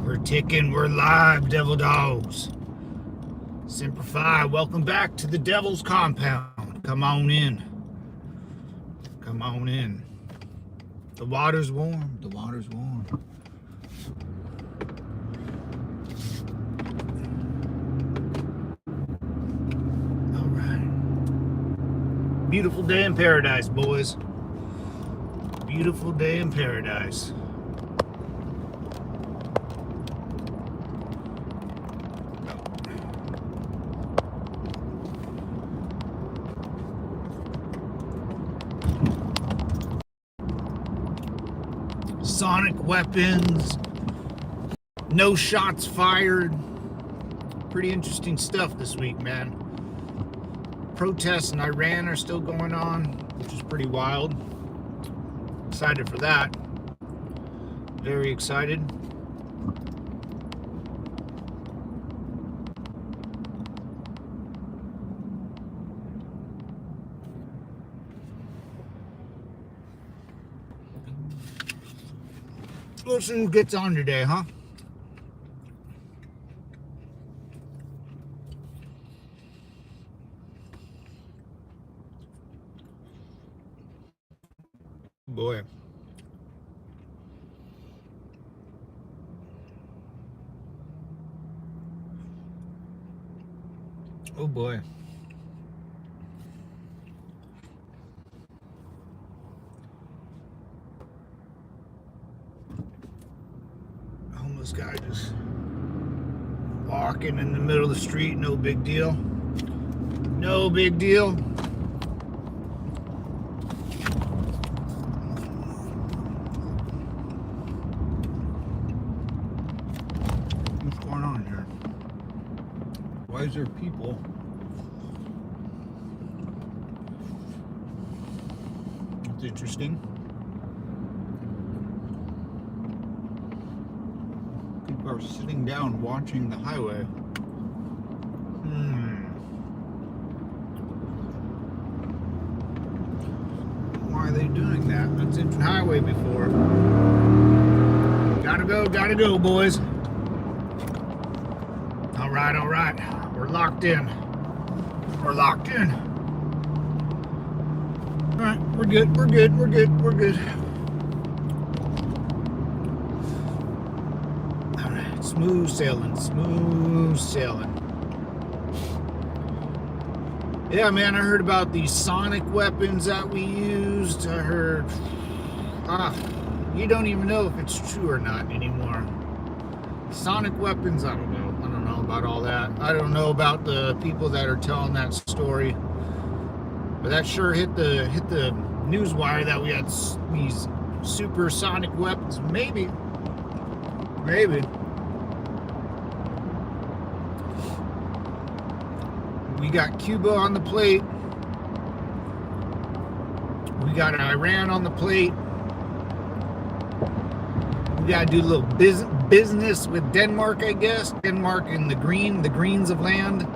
We're ticking, we're live, devil dogs. Semper Fi, welcome back to the devil's compound. Come on in. Come on in. The water's warm, the water's warm. All right. Beautiful day in paradise, boys. Beautiful day in paradise. Sonic weapons, no shots fired. Pretty interesting stuff this week, man. Protests in Iran are still going on, which is pretty wild. Excited for that. Very excited. Let's see who gets on today, huh? Boy. Oh boy. Homeless guy just walking in the middle of the street, no big deal. No big deal. What's going on here? Why is there people? That's interesting. People are sitting down watching the highway. Why are they doing that? That's a highway before. Gotta go, boys. All right. We're locked in. All right, we're good. All right, smooth sailing. Yeah, man, I heard about these sonic weapons that we used. I heard, you don't even know if it's true or not anymore. Sonic weapons, I don't know about all that. I don't know about the people that are telling that story. But that sure hit the news wire that we had these supersonic weapons. Maybe. We got Cuba on the plate. We got Iran on the plate. We gotta do a little business with Denmark, I guess. Denmark and the greens of land.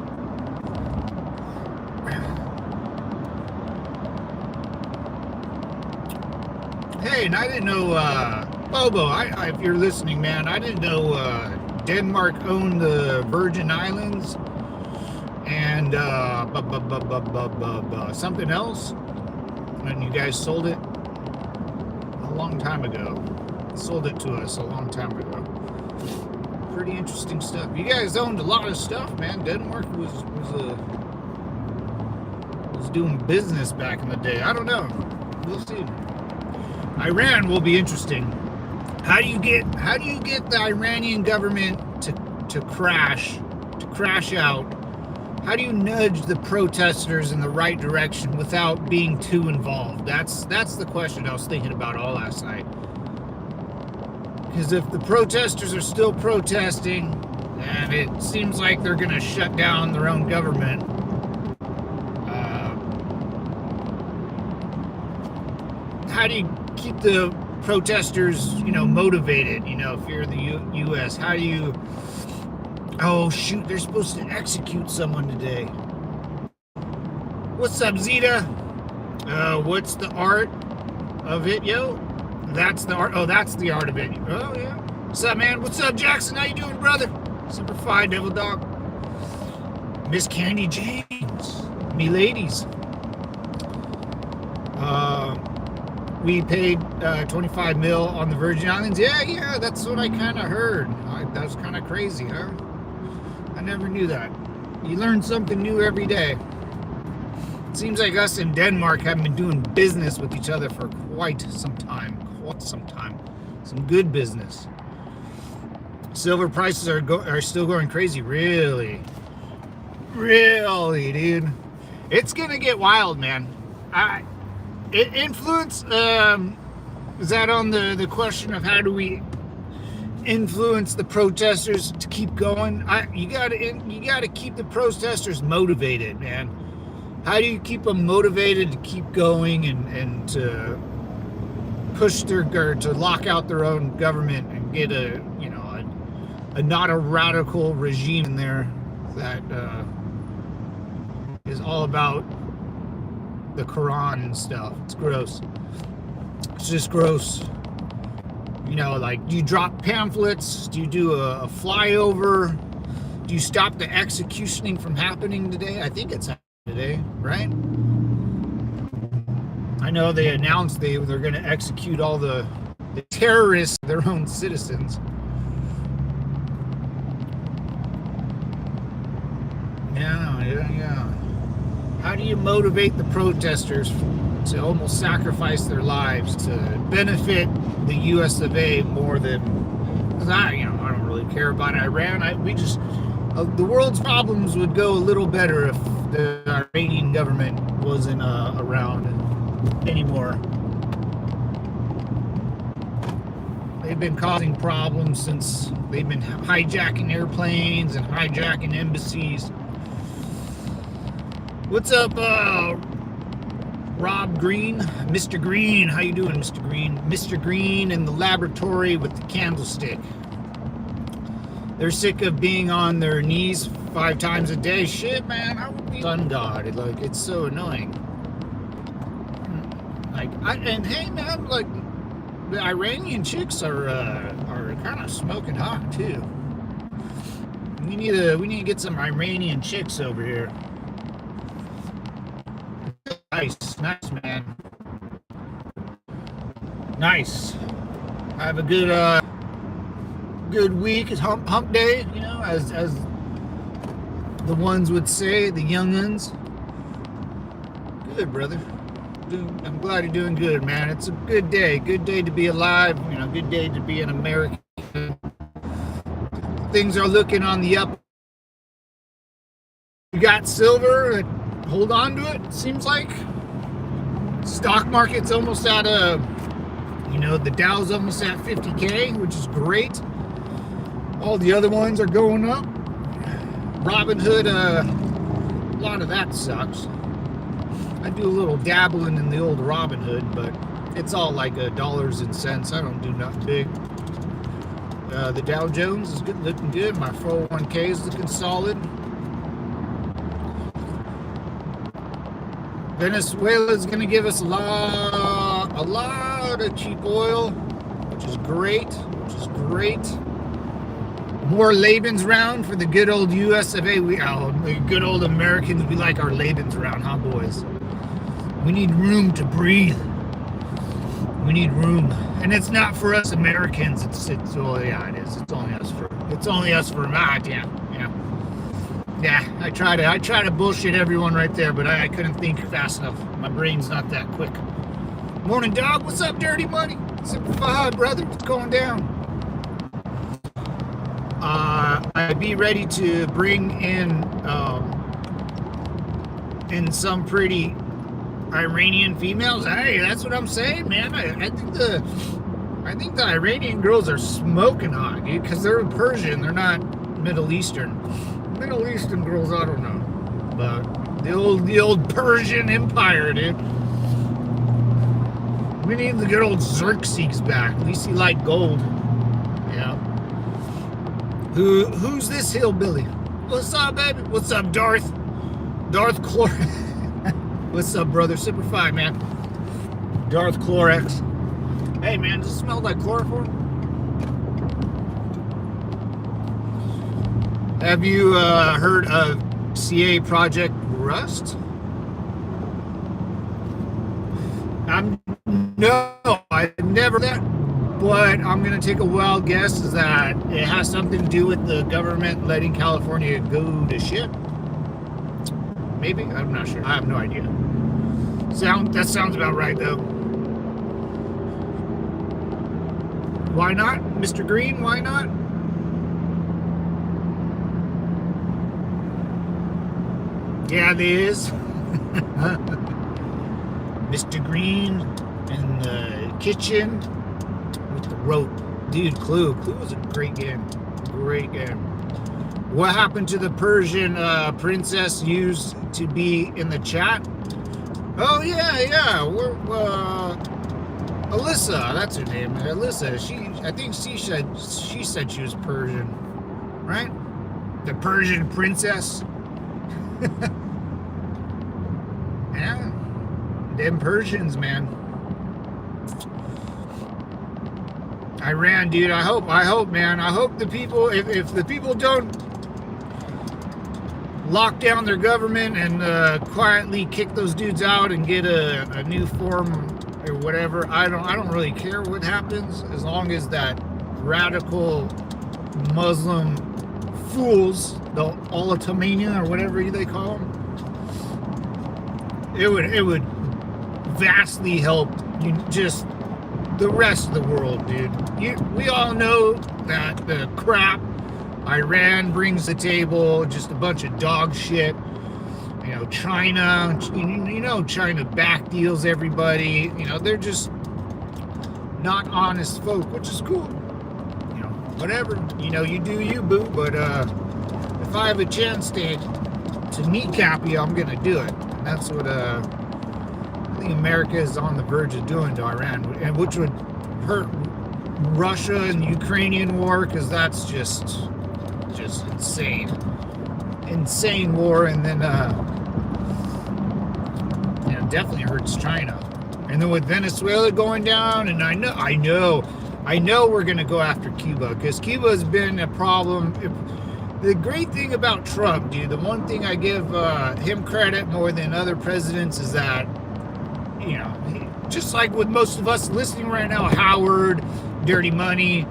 Hey, and I didn't know, Bobo, if you're listening, man, I didn't know Denmark owned the Virgin Islands and something else. And you guys sold it a long time ago. Sold it to us a long time ago. Pretty interesting stuff. You guys owned a lot of stuff, man. Denmark was doing business back in the day. I don't know. We'll see. Iran will be interesting. How do you get the Iranian government to crash out? How do you nudge the protesters in the right direction without being too involved? That's the question I was thinking about all last night. Because if the protesters are still protesting, and it seems like they're going to shut down their own government, how do you keep the protesters, motivated? If you're the U.S., how do you... Oh, shoot, they're supposed to execute someone today. What's up, Zeta? What's the art of it, yo? That's the art. Oh, that's the art of it. Oh, yeah. What's up, man? What's up, Jackson? How you doing, brother? Super fine, Devil Dog. Miss Candy James. Me ladies. We paid 25 mil on the Virgin Islands. Yeah, that's what I kind of heard. That was kind of crazy, huh? I never knew that. You learn something new every day. It seems like us in Denmark have been doing business with each other for quite some time. Some good business. Silver prices are still going crazy. Really, dude. It's gonna get wild, man. Influence, is that on the question of how do we influence the protesters to keep going? You gotta keep the protesters motivated, man. How do you keep them motivated to keep going and to push to lock out their own government and get a not a radical regime in there that is all about the Quran and stuff? It's gross. It's just gross. Like, do you drop pamphlets? Do you do a flyover? Do you stop the executioning from happening today? I think it's happening today, right? I know they announced they're going to execute all the terrorists, their own citizens. Yeah. How do you motivate the protesters to almost sacrifice their lives to benefit the U.S. of A. more than? Because I don't really care about Iran. The world's problems would go a little better if the Iranian government wasn't around anymore. They've been causing problems since they've been hijacking airplanes and hijacking embassies. What's up, Rob Green? Mr. Green, how you doing, Mr. Green? Mr. Green in the laboratory with the candlestick. They're sick of being on their knees 5 times a day. Shit, man, I would be sun god. Like, it's so annoying. And hey, man, like, the Iranian chicks are kind of smoking hot too. We need to get some Iranian chicks over here. Nice, man. Nice. Have a good week. It's hump day, as the ones would say, the young'uns. Good, brother. I'm glad you're doing good, man. It's a good day to be alive, good day to be an American. Things are looking on the up. You got silver, hold on to it, seems like. Stock market's almost at the Dow's almost at 50K, which is great. All the other ones are going up. Robinhood, a lot of that sucks. I do a little dabbling in the old Robinhood, but it's all like dollars and cents. I don't do nothing big. The Dow Jones is looking good. My 401k is looking solid. Venezuela's going to give us a lot of cheap oil, which is great. More Lebensraum for the good old US of A. The good old Americans, we like our Lebensraum, huh, boys? We need room to breathe. We need room, and it's not for us Americans. It is. It's only us for yeah. I try to bullshit everyone right there, but I couldn't think fast enough. My brain's not that quick. Morning, dog. What's up, Dirty Money? Simplify, brother. What's going down? I'd be ready to bring in some pretty Iranian females. Hey, that's what I'm saying, man. I think the Iranian girls are smoking hot, dude, because they're Persian. They're not Middle Eastern. Middle Eastern girls, I don't know, but the old Persian Empire, dude. We need the good old Xerxes back. At least he liked gold. Yeah. Who's this hillbilly? What's up, baby? What's up, Darth Chlor? What's up, brother? Super 5, man. Darth Chlorx. Hey, man, does it smell like chloroform? Have you heard of CA Project Rust? No, I never that, but I'm gonna take a wild guess is that it has something to do with the government letting California go to shit. Maybe, I'm not sure. I have no idea. That sounds about right though. Why not, Mr. Green? Why not? Yeah, there is. Mr. Green in the kitchen with the rope. Dude, Clue was a great game. Great game. What happened to the Persian princess used to be in the chat? Oh, yeah. We're, Alyssa, that's her name. Alyssa. I think she said she was Persian. Right? The Persian princess. Yeah. Them Persians, man. Iran, dude. I hope, man. I hope the people, if the people don't lock down their government and quietly kick those dudes out and get a new form or whatever, I don't really care what happens as long as that radical Muslim fools, the Olatamania or whatever they call them, it would vastly help you, just the rest of the world, dude. We all know that the crap Iran brings to the table, just a bunch of dog shit. You know, China, China back deals everybody. You know, they're just not honest folk, which is cool. You know, whatever. You know, you do you, boo. But if I have a chance to kneecap you, I'm gonna do it. And that's what I think America is on the verge of doing to Iran, and which would hurt Russia and the Ukrainian war, because that's just insane war. And then definitely hurts China. And then with Venezuela going down, and I know we're gonna go after Cuba, because Cuba has been a problem. The great thing about Trump, dude, the one thing I give him credit more than other presidents is that, you know, just like with most of us listening right now, Howard, Dirty Money,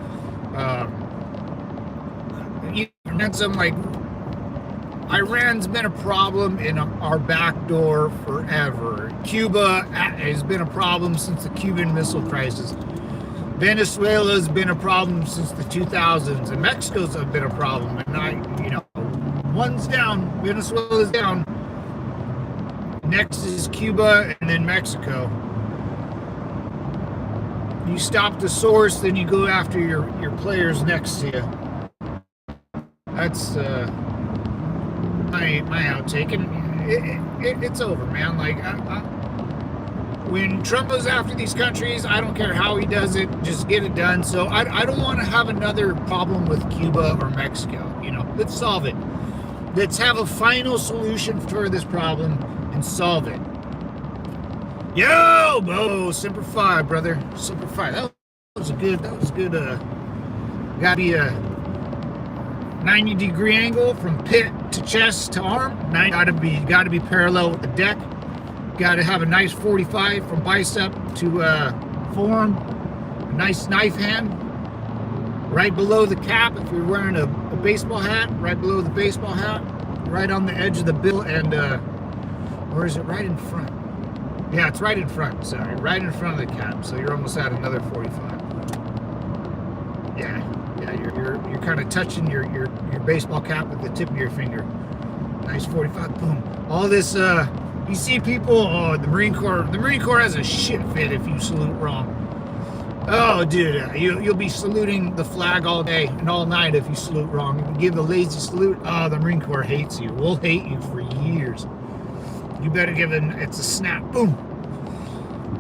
even some, like, Iran's been a problem in our back door forever. Cuba has been a problem since the Cuban Missile Crisis. Venezuela's been a problem since the 2000s, and Mexico's been a problem. And one's down, Venezuela's down. Next is Cuba, and then Mexico. You stop the source, then you go after your players next to you. That's my outtake, and it's over, man. Like, when Trump goes after these countries, I don't care how he does it, just get it done. So I don't want to have another problem with Cuba or Mexico. You know, let's solve it. Let's have a final solution for this problem and solve it. Yo, Bo, Semper Fi, brother. Semper Fi. That was good. Gotta be a 90-degree angle from pit to chest to arm. Gotta be parallel with the deck. Gotta have a nice 45 from bicep to forearm. A nice knife hand. Right below the cap, if you're wearing a baseball hat, right below the baseball hat, right on the edge of the bill, and or is it right in front? Yeah, it's right in front. Sorry, right in front of the cap. So you're almost at another 45. Yeah, you're kind of touching your baseball cap with the tip of your finger. Nice 45. Boom. All this. You see people. Oh, the Marine Corps has a shit fit if you salute wrong. Oh, dude, you'll be saluting the flag all day and all night if you salute wrong. If you give the lazy salute, oh, the Marine Corps hates you. We'll hate you for years. You better give it. It's a snap. Boom.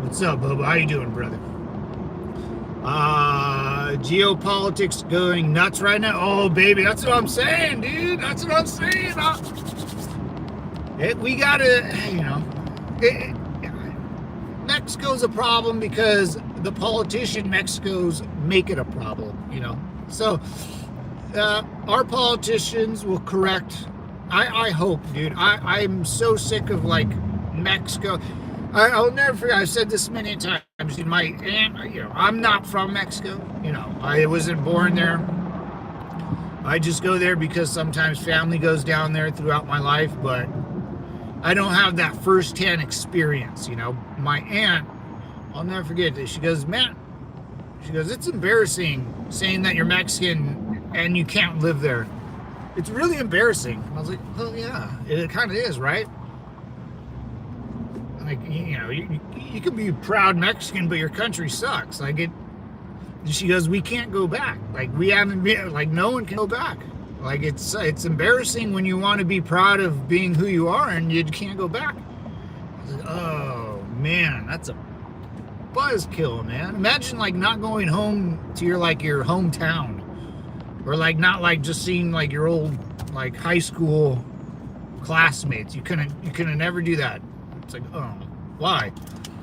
What's up, Bubba? How you doing, brother? Geopolitics going nuts right now. Oh, baby, that's what I'm saying, dude. That's what I'm saying. We gotta, Mexico's a problem because the politician Mexico's make it a problem, So our politicians will correct. I hope, dude. I'm so sick of like Mexico. I'll never forget. I've said this many times. My aunt, I'm not from Mexico. I wasn't born there. I just go there because sometimes family goes down there throughout my life, but I don't have that first-hand experience. My aunt, I'll never forget this. She goes, it's embarrassing saying that you're Mexican and you can't live there. It's really embarrassing. I was like, well, yeah, it kind of is, right? Like, you can be proud Mexican, but your country sucks. She goes, we can't go back. Like, we haven't been, like, no one can go back. Like, it's embarrassing when you want to be proud of being who you are and you can't go back. I was like, oh, man, that's a buzzkill, man. Imagine, like, not going home to your hometown. Or, like, not, like, just seeing, like, your old, like, high school classmates. You couldn't never do that. It's like, oh, why?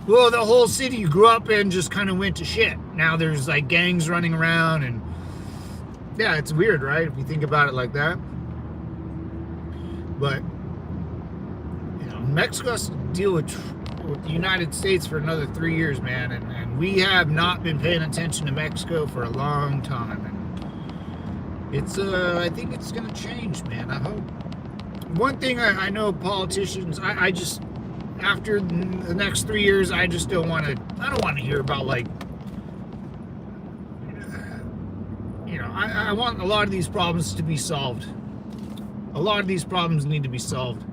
Well, the whole city you grew up in just kind of went to shit. Now there's, like, gangs running around, and yeah, it's weird, right? If you think about it like that. But, Mexico has to deal with the United States for another 3 years, man, and we have not been paying attention to Mexico for a long time, and I think it's going to change, man. I hope. One thing I know politicians, I just, after the next 3 years, I just don't want to hear about, like, I want a lot of these problems to be solved. A lot of these problems need to be solved.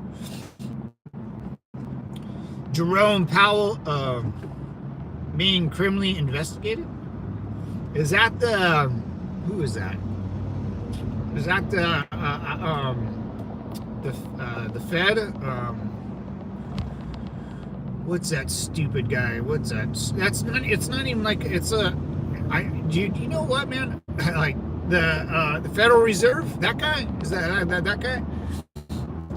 Jerome Powell being criminally investigated? Is that who is that? Is that the Fed? What's that stupid guy? What's that? It's not even like it's a. Do you know what, man? Like the Federal Reserve. That guy is that guy.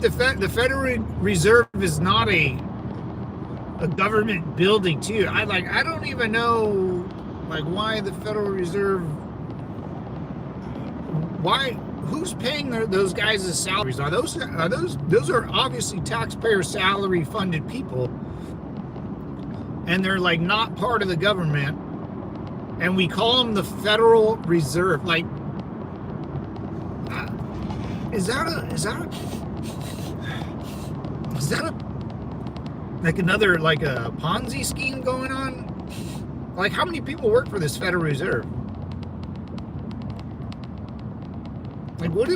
The Federal Reserve is not a government building too. I don't even know like why the Federal Reserve. Why? Who's paying those guys' salaries? Those are obviously taxpayer salary funded people, and they're like not part of the government, and we call them the Federal Reserve. Like, is that like another like a Ponzi scheme going on? Like, how many people work for this Federal Reserve? Like, what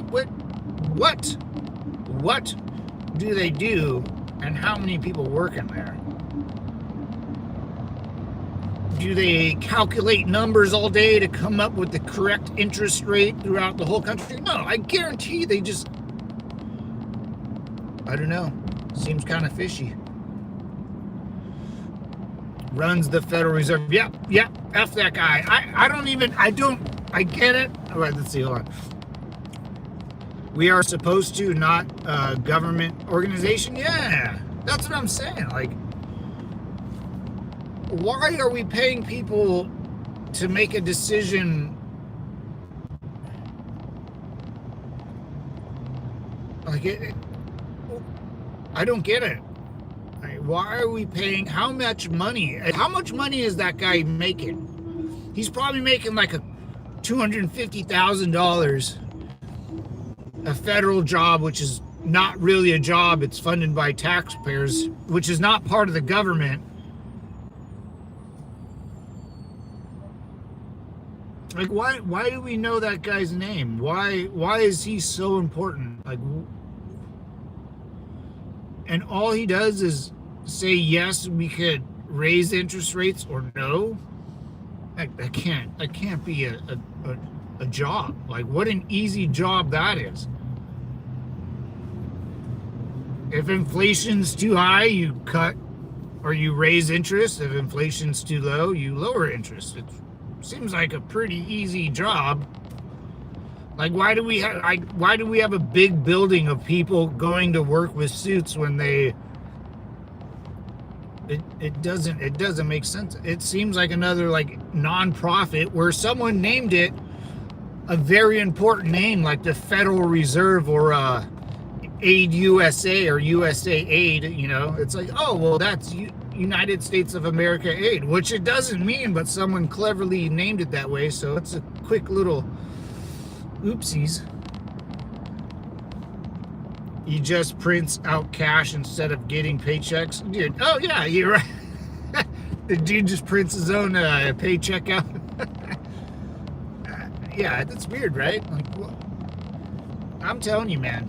do they do, and how many people work in there? Do they calculate numbers all day to come up with the correct interest rate throughout the whole country? No, I guarantee they just, I don't know, seems kind of fishy. Runs the Federal Reserve. Yep, F that guy. I get it. All right, let's see, hold on. We are supposed to, not a government organization? Yeah, that's what I'm saying. Like, why are we paying people to make a decision? Like, I don't get it. Like, why are we paying? How much money is that guy making? He's probably making like $250,000. A federal job, which is not really a job, it's funded by taxpayers, which is not part of the government. Like, why do we know that guy's name? Why is he so important? Like, and all he does is say, yes, we could raise interest rates, or no. That can't be a job. Like, what an easy job that is. If inflation's too high, you cut or you raise interest. If inflation's too low, you lower interest. It seems like a pretty easy job. Like, why do we have a big building of people going to work with suits when it doesn't make sense. It seems like another like non-profit where someone named it a very important name like the Federal Reserve or Aid USA or USA Aid, it's like, oh, well, that's United States of America Aid, which it doesn't mean, but someone cleverly named it that way. So it's a quick little oopsies. He just prints out cash instead of getting paychecks. Dude, oh yeah, you're right. The dude just prints his own paycheck out. Yeah, that's weird, right? Like, well, I'm telling you, man.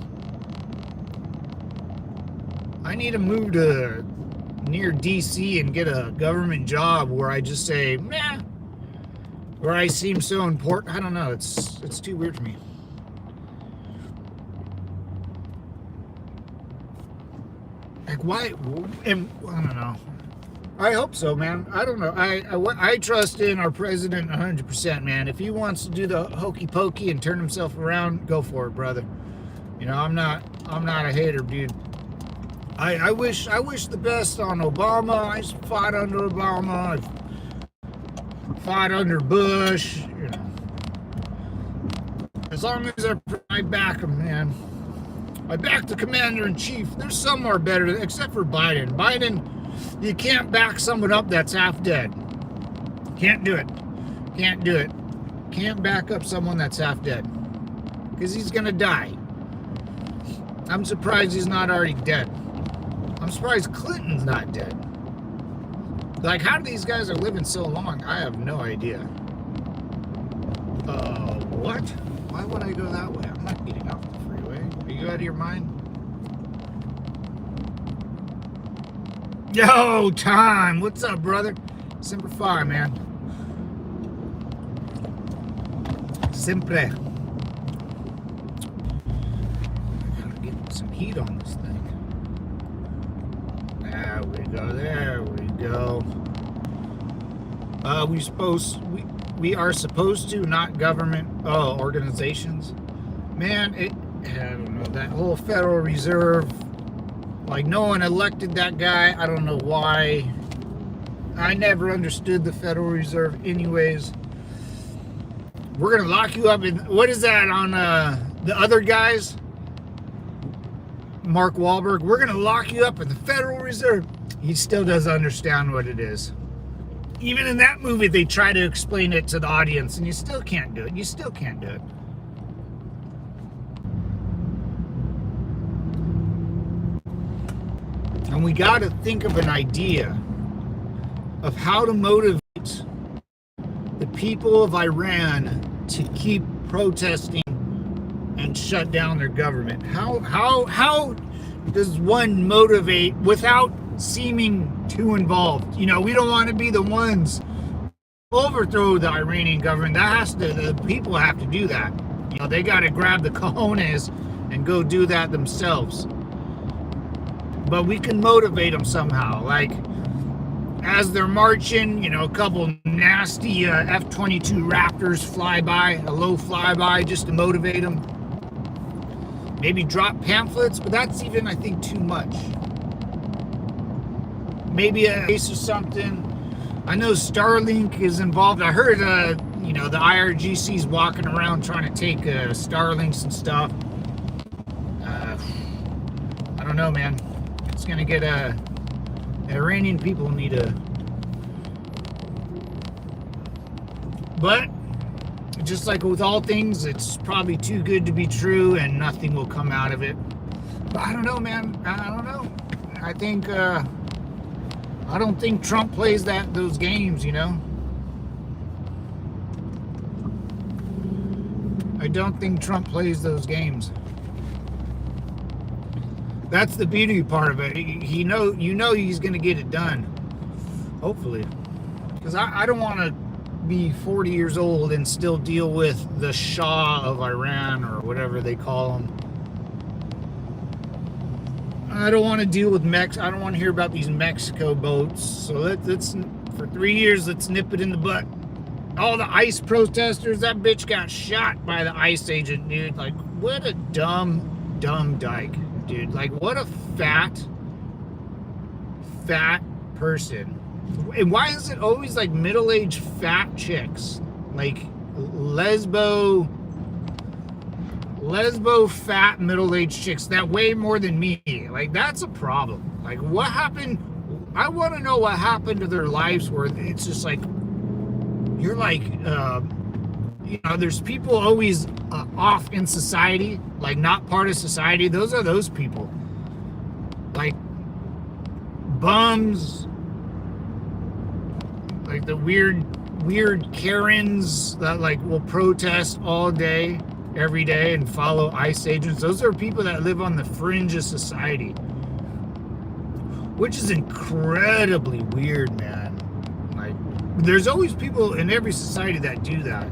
I need to move to near DC and get a government job where I just say, nah, where I seem so important. I don't know. It's too weird for me. Like, why? And I don't know. I hope so, man. I don't know. I trust in our president 100%, man. If he wants to do the hokey pokey and turn himself around, go for it, brother. I'm not a hater, dude. I wish the best on Obama. I fought under Obama. I fought under Bush. As long as I back him, man. I back the commander-in-chief. There's somewhere better, except for Biden. Biden, you can't back someone up that's half dead. Can't do it. Can't do it. Can't back up someone that's half dead. Because he's going to die. I'm surprised he's not already dead. I'm surprised Clinton's not dead. Like, how these guys are living so long, I have no idea. What? Why would I go that way? I'm not getting off the freeway. Are you out of your mind? Yo, Time! What's up, brother? Semper Fi, man. Sempre. I gotta get some heat on this thing. There we go, there we go. We are supposed to, not government organizations. Man, I don't know, that whole Federal Reserve, like, no one elected that guy. I don't know why. I never understood the Federal Reserve anyways. We're gonna lock you up in, what is that on the other guys? Mark Wahlberg, we're gonna lock you up in the Federal Reserve. He still doesn't understand what it is. Even in that movie, they try to explain it to the audience, and you still can't do it. You still can't do it. And we got to think of an idea of how to motivate the people of Iran to keep protesting and shut down their government. How does one motivate without seeming too involved? We don't want to be the ones overthrow the Iranian government. The people have to do that. They got to grab the cojones and go do that themselves. But we can motivate them somehow. Like, as they're marching, a couple nasty F-22 Raptors fly by, a low flyby, just to motivate them. Maybe drop pamphlets, but that's even, I think, too much. Maybe a case or something. I know Starlink is involved. I heard, the IRGC's walking around trying to take Starlinks and stuff. I don't know, man. It's gonna get Iranian people need a. But just like with all things, it's probably too good to be true, and nothing will come out of it. But I don't know, man. I don't know. I think. I don't think Trump plays those games, I don't think Trump plays those games. That's the beauty part of it. He's going to get it done. Hopefully. Because I don't want to be 40 years old and still deal with the Shah of Iran or whatever they call him. I don't want to deal with I don't want to hear about these Mexico boats. So let's for 3 years, let's nip it in the butt. All the ICE protesters, that bitch got shot by the ICE agent, dude. Like, what a dumb dyke, dude. Like, what a fat person. And why is it always like middle-aged fat chicks? Like lesbo lesbo, fat, middle-aged chicks that weigh more than me. Like, that's a problem. Like, what happened? I want to know what happened to their lives where it's just like, you're like, there's people always off in society, like not part of society. Those are those people. Like, bums, like the weird Karens that like will protest all day, every day, and follow ICE agents. Those are people that live on the fringe of society, which is incredibly weird, man. Like, there's always people in every society that do that.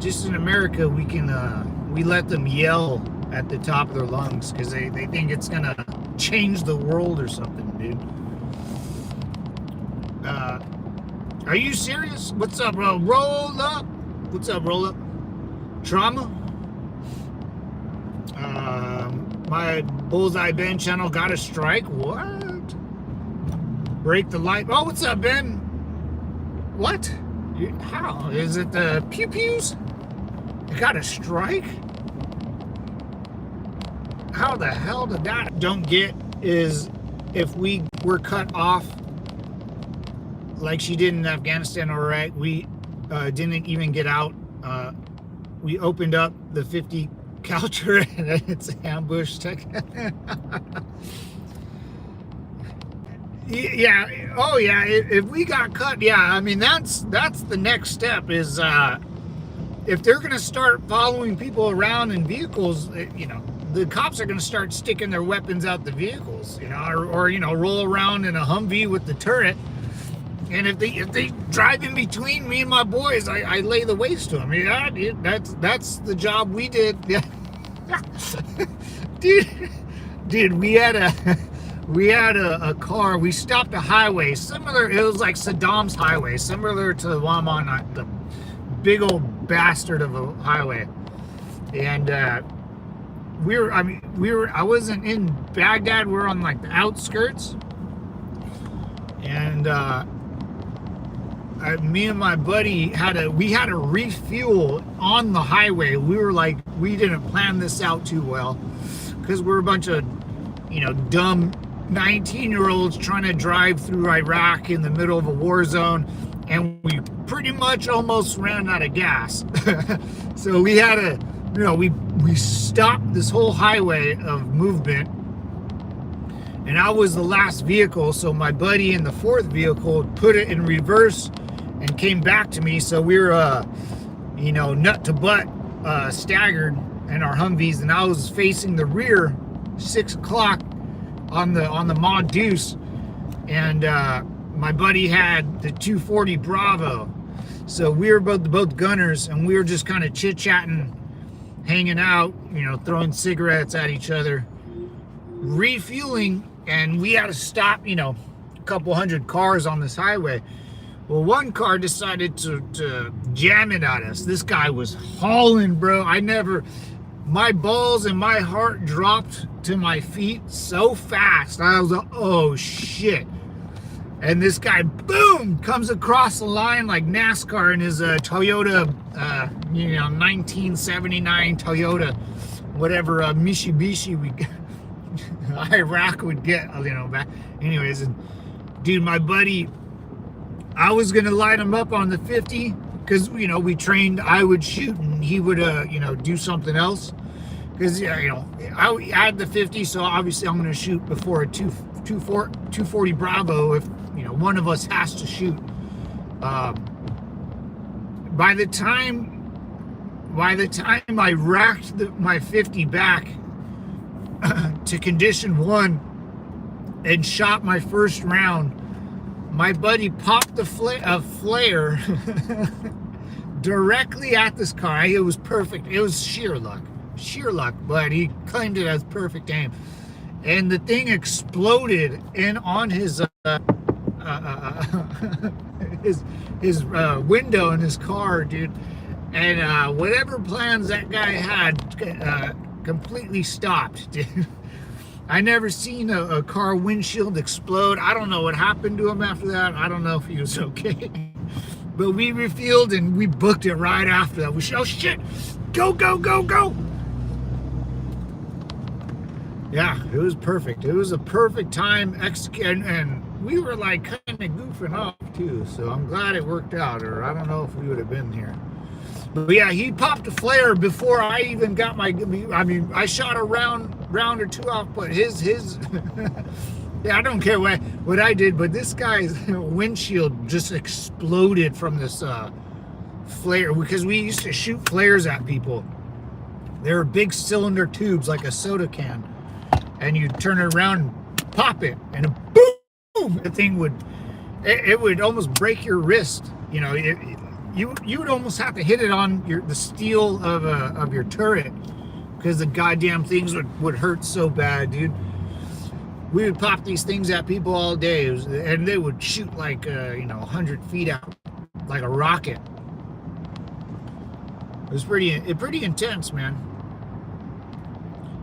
Just in America, we let them yell at the top of their lungs because they think it's gonna change the world or something, dude. Are you serious? What's up, bro? Roll up. What's up, roll up? Trauma? My Bullseye Ben channel got a strike. What? Break the light. Oh, what's up, Ben? What? How? Is it the pew pews? You got a strike? How the hell did that? Don't get is if we were cut off like she did in Afghanistan or Iraq, we didn't even get out. We opened up the 50 cal turret and it's ambushed. Yeah. Oh yeah. If we got cut, yeah. I mean, that's the next step. Is if they're gonna start following people around in vehicles, the cops are gonna start sticking their weapons out the vehicles, or roll around in a Humvee with the turret. And if they drive in between me and my boys, I lay the waste to them. Yeah, dude, that's the job we did. Yeah. dude, we had a car. We stopped a highway similar. It was like Saddam's highway, similar to the one on the big old bastard of a highway. And I wasn't in Baghdad. We were on like the outskirts. And me and my buddy had to refuel on the highway. We were like, we didn't plan this out too well because we're a bunch of dumb 19-year-olds trying to drive through Iraq in the middle of a war zone, and we pretty much almost ran out of gas. So we had to, we stopped this whole highway of movement, and I was the last vehicle, so my buddy in the fourth vehicle put it in reverse and came back to me. So we were nut to butt staggered in our Humvees, and I was facing the rear 6 o'clock on the Mod Deuce, and my buddy had the 240 Bravo. So we were both gunners, and we were just kind of chit-chatting, hanging out, throwing cigarettes at each other, refueling, and we had to stop, a couple hundred cars on this highway. Well, one car decided to jam it at us. This guy was hauling, bro. My balls and my heart dropped to my feet so fast. I was like, oh shit. And this guy, boom, comes across the line like NASCAR in his Toyota, 1979 Toyota, whatever Mitsubishi Iraq would get, back. Anyways, and dude, my buddy, I was gonna light him up on the 50 because we trained. I would shoot and he would do something else because I had the 50, so obviously I'm gonna shoot before a 240 Bravo if one of us has to shoot. By the time I racked my 50 back to condition 1 and shot my first round, my buddy popped a flare directly at this car. It was perfect. It was sheer luck, but he claimed it as perfect aim. And the thing exploded on his his window in his car, dude. And whatever plans that guy had completely stopped, dude. I never seen a car windshield explode. I don't know what happened to him after that. I don't know if he was okay. But we refueled and we booked it right after that. We said, oh shit, go. Yeah, it was perfect. It was a perfect time and we were like kind of goofing off too. So I'm glad it worked out, or I don't know if we would have been here. But yeah, he popped a flare before I even got my. I mean, I shot a round or two off, but his. Yeah, I don't care what I did, but this guy's windshield just exploded from this flare, because we used to shoot flares at people. They were big cylinder tubes like a soda can, and you turn it around and pop it, and boom, the thing would it would almost break your wrist. You know, you would almost have to hit it on the steel of your turret, because the goddamn things would hurt so bad, dude. We would pop these things at people all day, and they would shoot like 100 feet out, like a rocket. It was pretty intense, man.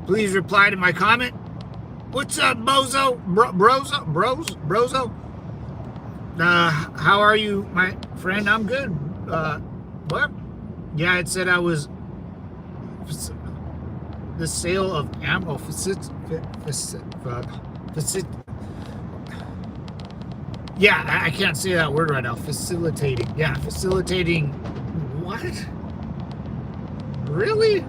Please reply to my comment. What's up, bozo? Brozo? How are you, my friend? I'm good. What? Yeah, it said I was the sale of ammo. Yeah, I can't say that word right now. Facilitating. Yeah, facilitating. What? Really?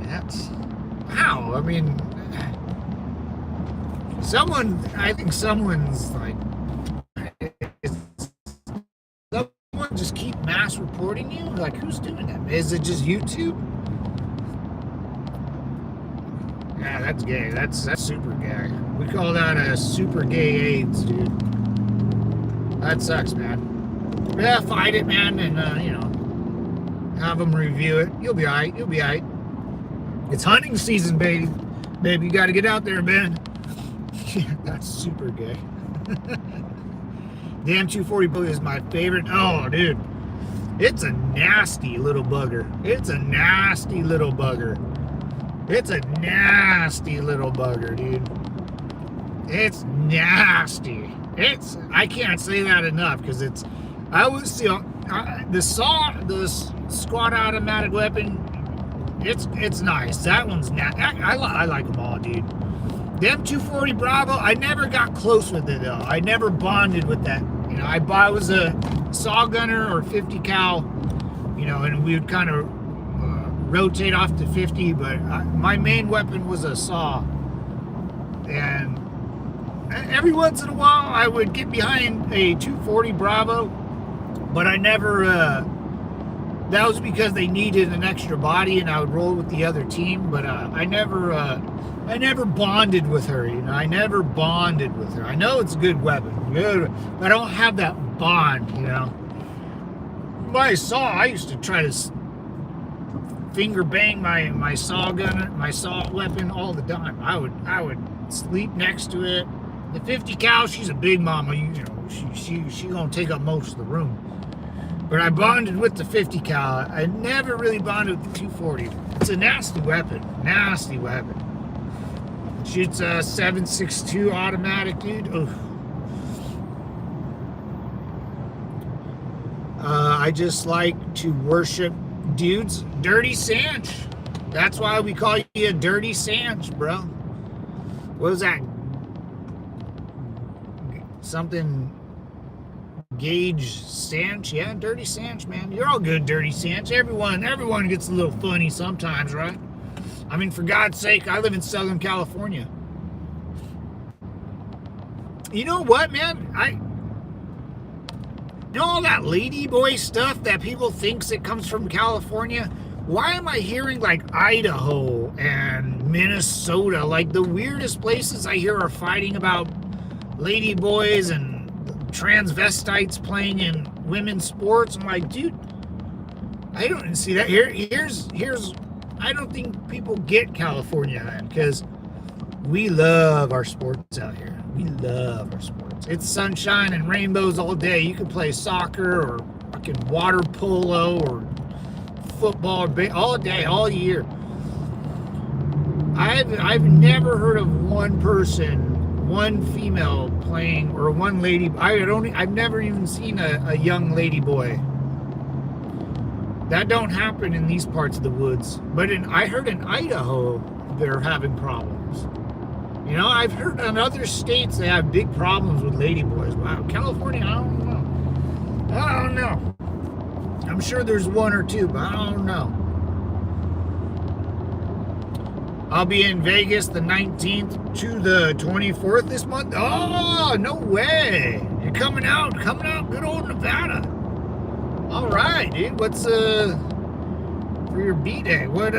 That's how. I mean, I think someone's like, someone just keep mass reporting you? Like, who's doing that? Is it just YouTube? Yeah, that's gay. That's super gay. We call that a super gay AIDS, dude. That sucks, man. Yeah, fight it, man, and have them review it. You'll be alright. You'll be alright. It's hunting season, baby. Baby, you got to get out there, man. Yeah, that's super gay. Damn 240 Bully is my favorite. Oh, dude, it's a nasty little bugger. It's a nasty little bugger. It's a nasty little bugger, dude. It's nasty. I can't say that enough, because the squad automatic weapon. It's nice. That one's I like them all, dude. The M240 Bravo, I never got close with it though. I never bonded with that. You know, I was a saw gunner or 50 cal, and we would kind of rotate off to 50, but my main weapon was a saw. And every once in a while I would get behind a 240 Bravo, but I never that was because they needed an extra body, and I would roll with the other team. But I never bonded with her. I never bonded with her. I know it's a good weapon, good, but I don't have that bond. My saw, I used to try to finger bang my saw gun, my saw weapon all the time. I would sleep next to it. The 50 cal, she's a big mama. She gonna take up most of the room. But I bonded with the 50 cal. I never really bonded with the 240. It's a nasty weapon. Nasty weapon. Shoots a 7.62 automatic, dude. Oof. I just like to worship dudes. Dirty Sanch. That's why we call you a Dirty Sanch, bro. What was that? Something... Gauge Sanch, yeah, Dirty Sanch, man. You're all good, Dirty Sanch. Everyone gets a little funny sometimes, right? I mean, for God's sake, I live in Southern California. You know what, man? All that ladyboy stuff that people thinks it comes from California. Why am I hearing like Idaho and Minnesota? Like the weirdest places I hear are fighting about ladyboys and transvestites playing in women's sports. I'm like, dude, I don't see that. Here's I don't think people get California, man, because we love our sports out here. We love our sports. It's sunshine and rainbows all day. You can play soccer or fucking water polo or football all day, all year. I've never heard of one person, one female playing, or one lady. I've never even seen a young lady boy That don't happen in these parts of the woods. But I heard in Idaho they're having problems. You know, I've heard in other states they have big problems with ladyboys. Wow, California, I don't know. I don't know. I'm sure there's one or two, but I don't know. I'll be in Vegas the 19th to the 24th this month. Oh, no way. You're coming out, good old Nevada. All right, dude. What's for your B-Day? What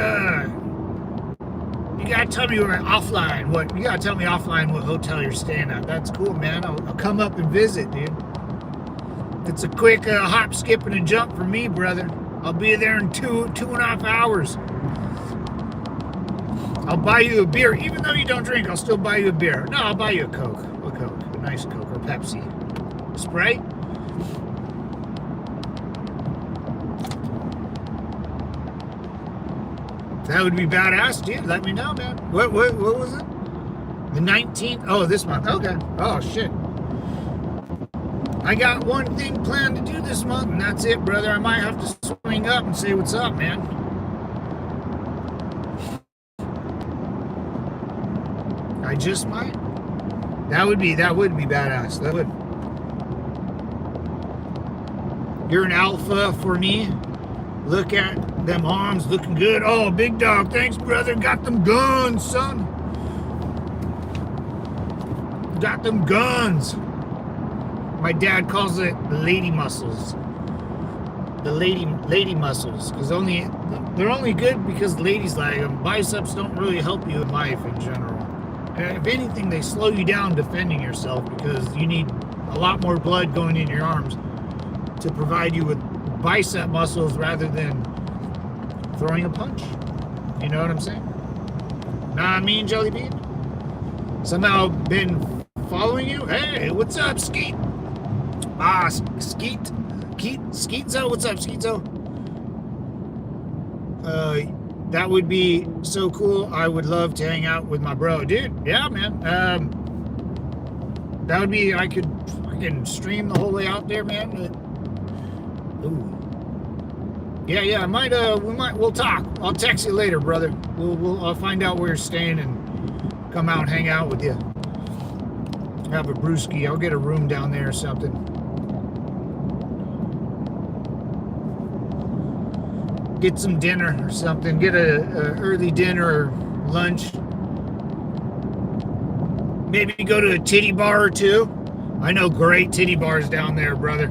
you gotta tell me where offline. You gotta tell me offline what hotel you're staying at. That's cool, man. I'll come up and visit, dude. It's a quick hop, skip, and a jump for me, brother. I'll be there in 2.5 hours. I'll buy you a beer. Even though you don't drink, I'll still buy you a beer. No, I'll buy you a Coke. A nice Coke or Pepsi. Sprite? That would be badass, dude. Let me know, man. What was it? The 19th? Oh, this month. Okay. Oh, shit. I got one thing planned to do this month, and that's it, brother. I might have to swing up and say what's up, man. I just might. That would be badass. That would. You're an alpha for me. Look at them arms looking good. Oh, big dog. Thanks, brother. Got them guns, son. Got them guns. My dad calls it the lady muscles. The lady muscles. Because they're only good because ladies like them. Biceps don't really help you in life in general. And if anything, they slow you down defending yourself because you need a lot more blood going in your arms to provide you with bicep muscles rather than throwing a punch. You know what I'm saying? Nah, I mean, Jelly Bean. Somehow been following you. Hey, what's up, Skeet? Skeetzo, what's up, Skeetzo? That would be so cool. I would love to hang out with my bro, dude. Yeah, man. That would be. I can stream the whole way out there, man. Ooh. Yeah. We'll talk. I'll text you later, brother. I'll find out where you're staying and come out and hang out with you. Have a brewski. I'll get a room down there or something. Get some dinner or something. Get a early dinner or lunch. Maybe go to a titty bar or two. I know great titty bars down there, brother.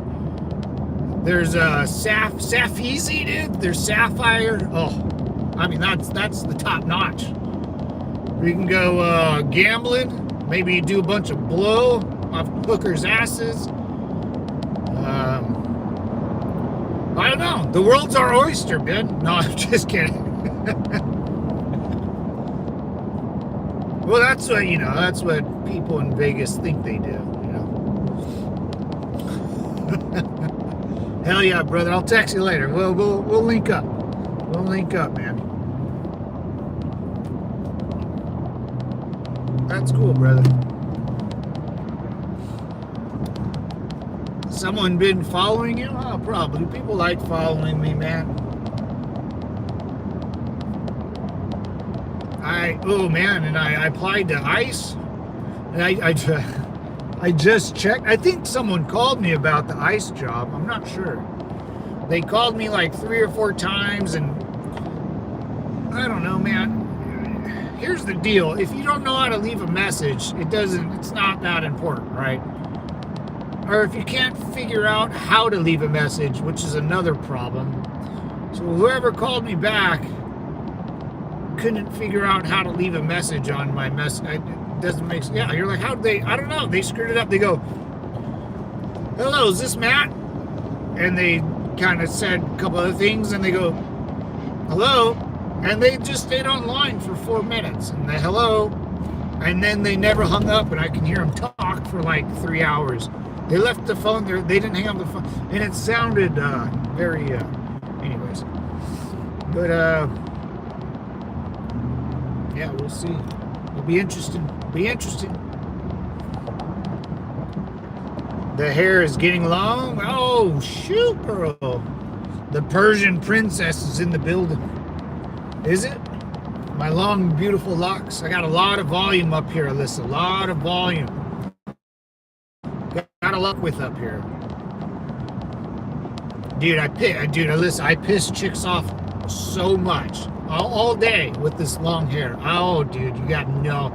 There's Saffeezy, dude. There's Sapphire. Oh, I mean that's the top notch. We can go gambling. Maybe do a bunch of blow off hookers' asses. I don't know. The world's our oyster, man. No, I'm just kidding. Well, that's what people in Vegas think they do, you know. Hell yeah, brother. I'll text you later. We'll link up. We'll link up, man. That's cool, brother. Someone been following you? Oh, probably. People like following me, man. And I applied to ICE, and I just checked. I think someone called me about the ICE job. I'm not sure. They called me like 3 or 4 times, and I don't know, man. Here's the deal. If you don't know how to leave a message, it's not that important, right? Or if you can't figure out how to leave a message, which is another problem. So whoever called me back couldn't figure out how to leave a message on my message. It doesn't make sense. Yeah, you're like, how'd they? I don't know. They screwed it up. They go, hello, is this Matt? And they kind of said a couple other things, and they go, hello. And they just stayed online for 4 minutes. And they, hello. And then they never hung up, and I can hear them talk for like 3 hours. They left the phone there. They didn't hang up the phone. And it sounded very, anyways. But, yeah, we'll see. It'll be interesting. The hair is getting long. Oh, shoot, girl. The Persian princess is in the building. Is it? My long, beautiful locks. I got a lot of volume up here, Alyssa. A lot of volume. Got a luck with up here. Dude, Alyssa, I piss chicks off so much. All day with this long hair. Oh, dude, you got no...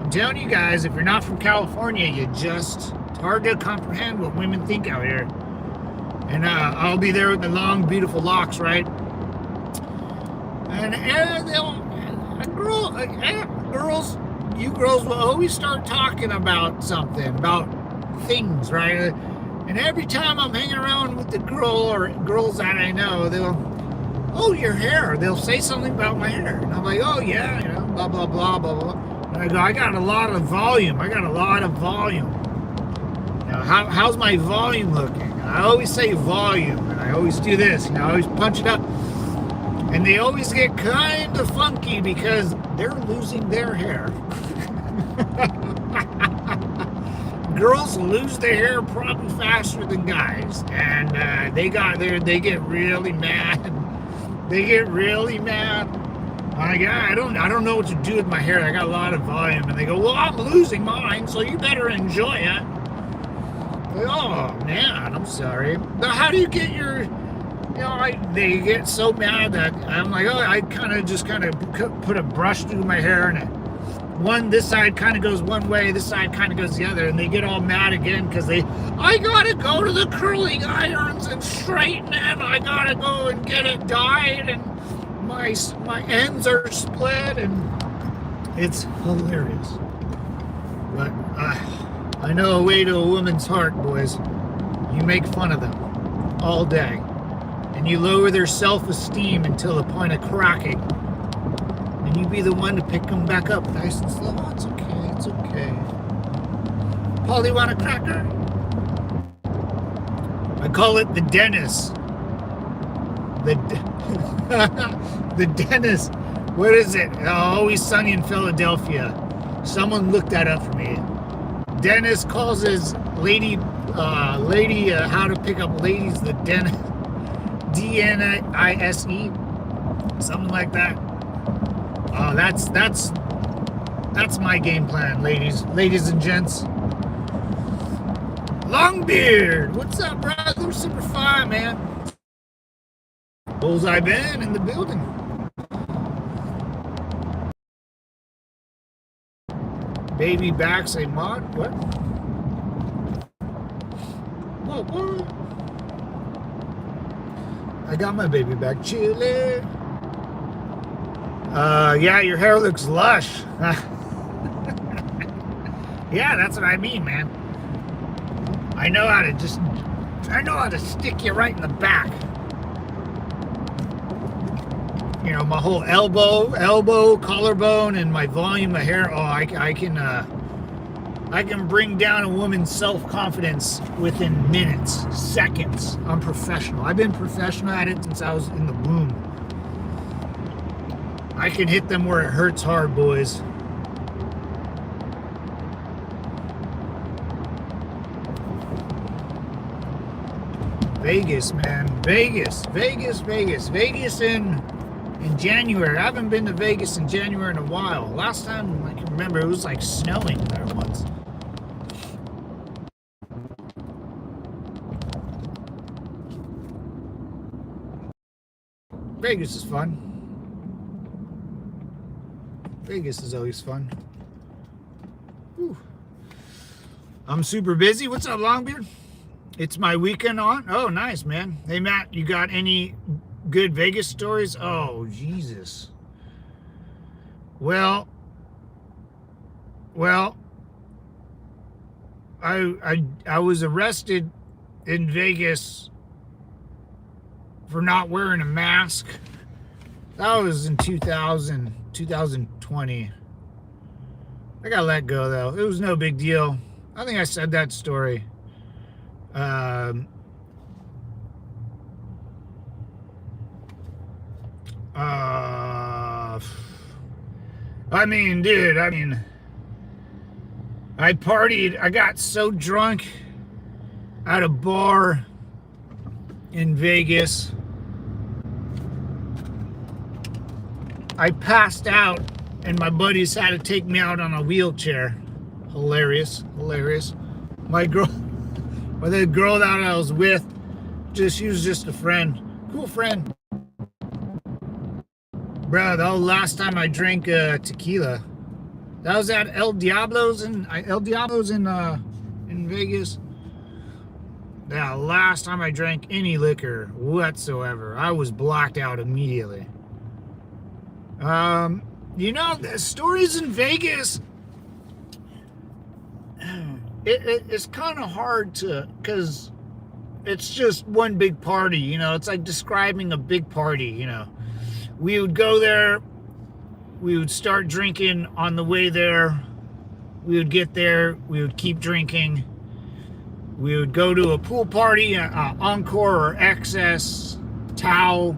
I'm telling you guys, if you're not from California, it's hard to comprehend what women think out here. And I'll be there with the long, beautiful locks, right? And you girls will always start talking about something, about things, right? And every time I'm hanging around with the girl or girls that I know, oh, your hair. They'll say something about my hair. And I'm like, oh, yeah, blah, blah, blah, blah, blah. And I go, I got a lot of volume. Now, how's my volume looking? And I always say volume, and I always do this, I always punch it up. And they always get kind of funky because they're losing their hair. Girls lose their hair probably faster than guys, and they get really mad. I don't know what to do with my hair. I got a lot of volume, and they go, well, I'm losing mine, so you better enjoy it. Like, oh man, I'm sorry. Now, how do you get your? They get so mad that I'm like, oh, I kind of put a brush through my hair, and this side kind of goes one way, this side kind of goes the other, and they get all mad again because I gotta go to the curling irons and straighten it. I gotta go and get it dyed, and my ends are split, and it's hilarious. But I know a way to a woman's heart, boys. You make fun of them all day, and you lower their self-esteem until the point of cracking. And you be the one to pick them back up nice and slow. Oh, it's okay. Polly, want a cracker? I call it the dentist. The dentist. What is it? Always Sunny in Philadelphia. Someone looked that up for me. Dentist calls his lady how to pick up ladies, the dentist. D-N-I-S-E. Something like that. Oh, that's my game plan, ladies and gents. Longbeard, what's up, brother? Super fine, man. Bullseye Ben in the building. Baby back, say mod. What? What? I got my baby back. Chilling. Yeah, your hair looks lush. Yeah, that's what I mean, man. I know how to stick you right in the back. My whole elbow, collarbone, and my volume of hair. Oh, I can bring down a woman's self-confidence within minutes, seconds. I'm professional. I've been professional at it since I was in the womb. I can hit them where it hurts hard, boys. Vegas, man. Vegas in January. I haven't been to Vegas in January in a while. Last time I can remember, it was like snowing there once. Vegas is fun. Vegas is always fun. Whew. I'm super busy. What's up, Longbeard? It's my weekend on. Oh, nice, man. Hey, Matt, you got any good Vegas stories? Oh, Jesus. Well, I was arrested in Vegas for not wearing a mask. That was in 2020. I got let go, though. It was no big deal. I think I said that story. I partied. I got so drunk at a bar in Vegas. I passed out, and my buddies had to take me out on a wheelchair. Hilarious. My girl, or the girl that I was with, she was just a friend, cool friend. Bro, the last time I drank tequila, that was at El Diablo's in Vegas. Yeah, last time I drank any liquor whatsoever, I was blacked out immediately. The stories in Vegas, it's kind of hard to, because it's just one big party, it's like describing a big party, We would go there, we would start drinking on the way there, we would get there, we would keep drinking, we would go to a pool party, Encore or Excess, Tao.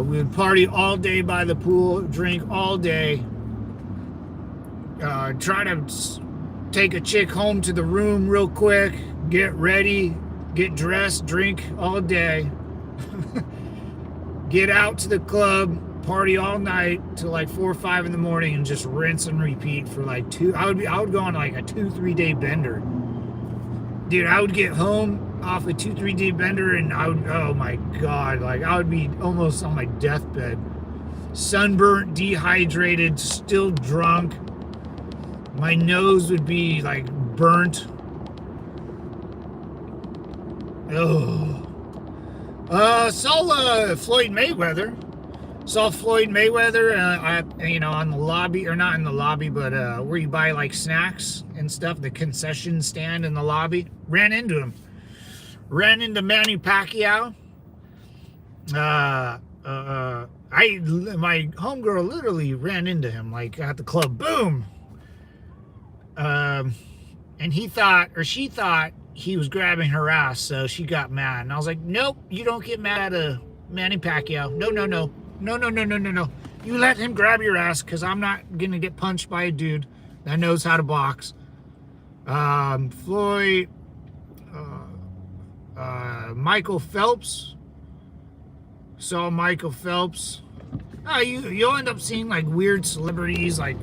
We would party all day by the pool, drink all day, try to take a chick home to the room real quick, get ready, get dressed, drink all day, get out to the club, party all night till like 4 or 5 in the morning, and just rinse and repeat for like I would go on like a 2-3 day bender. Dude, I would get home off a 2-3 day bender, and oh my God, like I would be almost on my deathbed. Sunburnt, dehydrated, still drunk. My nose would be like burnt. Oh. Saw Floyd Mayweather. On the lobby, or not in the lobby, but where you buy like snacks and stuff, the concession stand in the lobby. Ran into him. Ran into Manny Pacquiao. My homegirl literally ran into him like at the club. Boom. And she thought he was grabbing her ass, so she got mad. And I was like, nope, you don't get mad at Manny Pacquiao. No. You let him grab your ass, because I'm not going to get punched by a dude that knows how to box. Floyd, Michael Phelps. Saw Michael Phelps. You'll end up seeing like weird celebrities, like,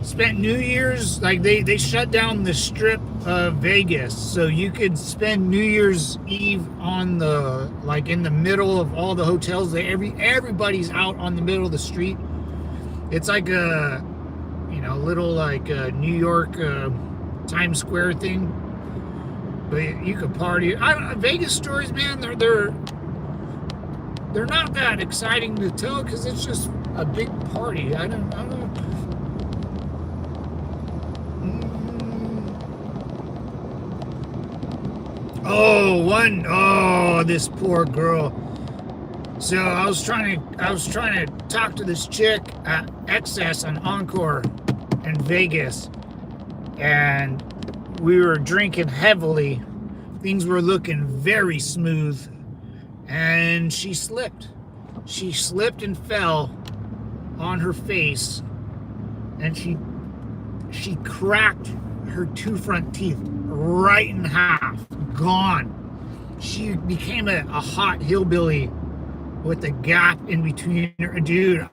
spent New Year's, like they shut down the strip of Vegas, so you could spend New Year's Eve on the, like in the middle of all the hotels. Everybody's out on the middle of the street. It's like a, little like a New York Times Square thing. But you could party. Vegas stories, man, they're not that exciting to tell, because it's just a big party. I don't know. This poor girl. So I was trying to talk to this chick at Excess and Encore in Vegas, and we were drinking heavily. Things were looking very smooth, and she slipped. She slipped and fell on her face, and she cracked her 2 front teeth right in half. Gone. She became a hot hillbilly with a gap in between her. Dude,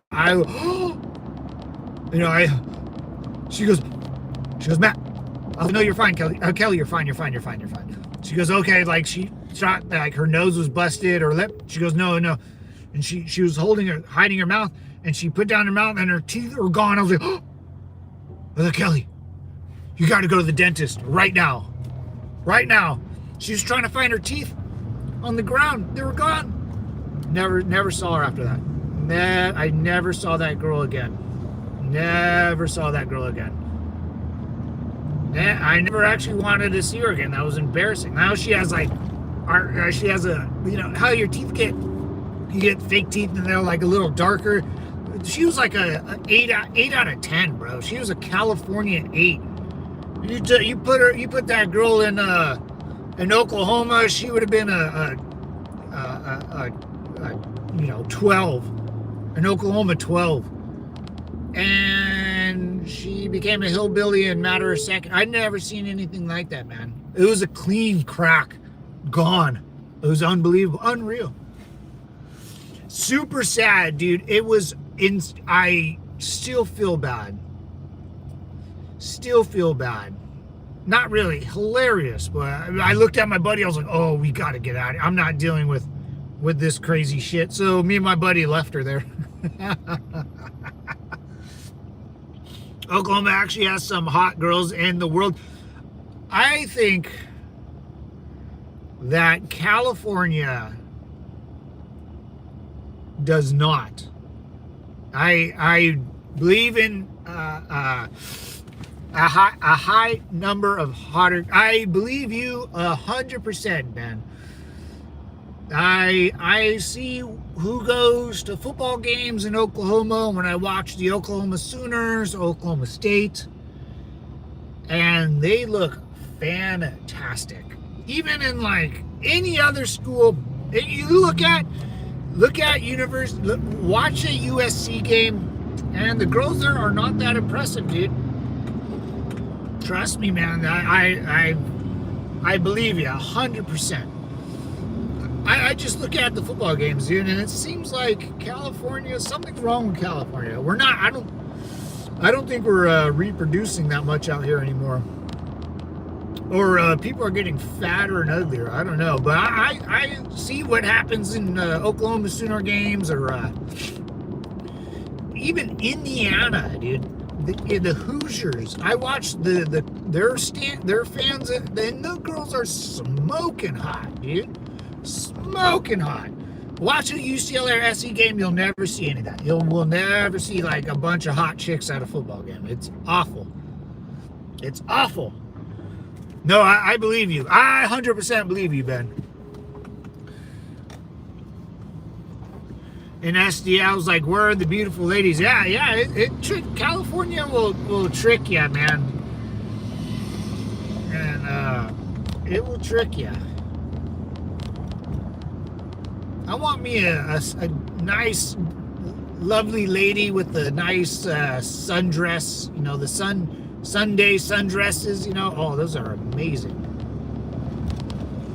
she goes, Matt, no, you're fine, Kelly. Kelly, you're fine. She goes, okay, like she shot, like her nose was busted, her lip. She goes, no. And she was hiding her mouth, and she put down her mouth, and her teeth were gone. I was like, I was like, Kelly, you got to go to the dentist right now. Right now. She was trying to find her teeth on the ground. They were gone. Never saw her after that. I never saw that girl again. I never actually wanted to see her again. That was embarrassing. Now she has like, how your teeth you get fake teeth and they're like a little darker. She was like a 8 out of 10, bro. She was a California 8. You put that girl in Oklahoma, she would have been a 12, an Oklahoma 12, and she became a hillbilly in a matter of seconds. I'd never seen anything like that, man. It was a clean crack, gone. It was unbelievable, unreal. Super sad, dude. It was in. I still feel bad. Still feel bad. Not really hilarious, but I looked at my buddy. I was like, "Oh, we got to get out of here. I'm not dealing with this crazy shit." So me and my buddy left her there. Oklahoma actually has some hot girls in the world. I think that California does not. I believe in a high number of hotter. I believe you 100%, Ben. I see who goes to football games in Oklahoma when I watch the Oklahoma Sooners, Oklahoma State, and they look fantastic. Even in like any other school, you look at university, watch a USC game, and the girls there are not that impressive, dude. Trust me, man. I believe you 100%. I just look at the football games, dude, and it seems like California, something's wrong with California. We're not. I don't think we're reproducing that much out here anymore. Or people are getting fatter and uglier. I don't know. But I see what happens in Oklahoma Sooner games, or even Indiana, dude. The Hoosiers. I watch their fans, and the girls are smoking hot, dude. Smoking hot. Watch a UCLA or SC game, you'll never see any of that. We'll never see like a bunch of hot chicks at a football game. It's awful. It's awful. No, I believe you. I 100% believe you, Ben. In SD, I was like, where are the beautiful ladies? Yeah, California will trick you, man. And it will trick you. I want me a nice, lovely lady with a nice sundress, you know, the Sunday sundresses, you know. Oh, those are amazing.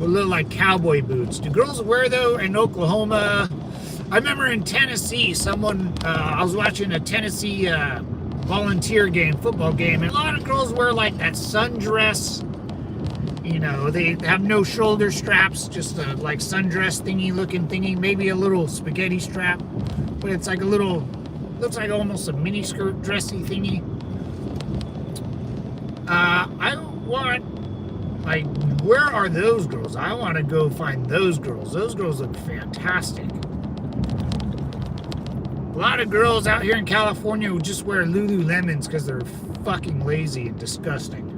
They look like cowboy boots. Do girls wear those in Oklahoma? I remember in Tennessee, I was watching a Tennessee volunteer game, football game, and a lot of girls wear like that sundress. You know, they have no shoulder straps, just a like sundress looking thingy, maybe a little spaghetti strap, but it's like a little, looks like almost a mini skirt dressy thingy. I want, like, where are those girls? I want to go find those girls. Those girls look fantastic. A lot of girls out here in California who just wear Lululemons because they're fucking lazy and disgusting.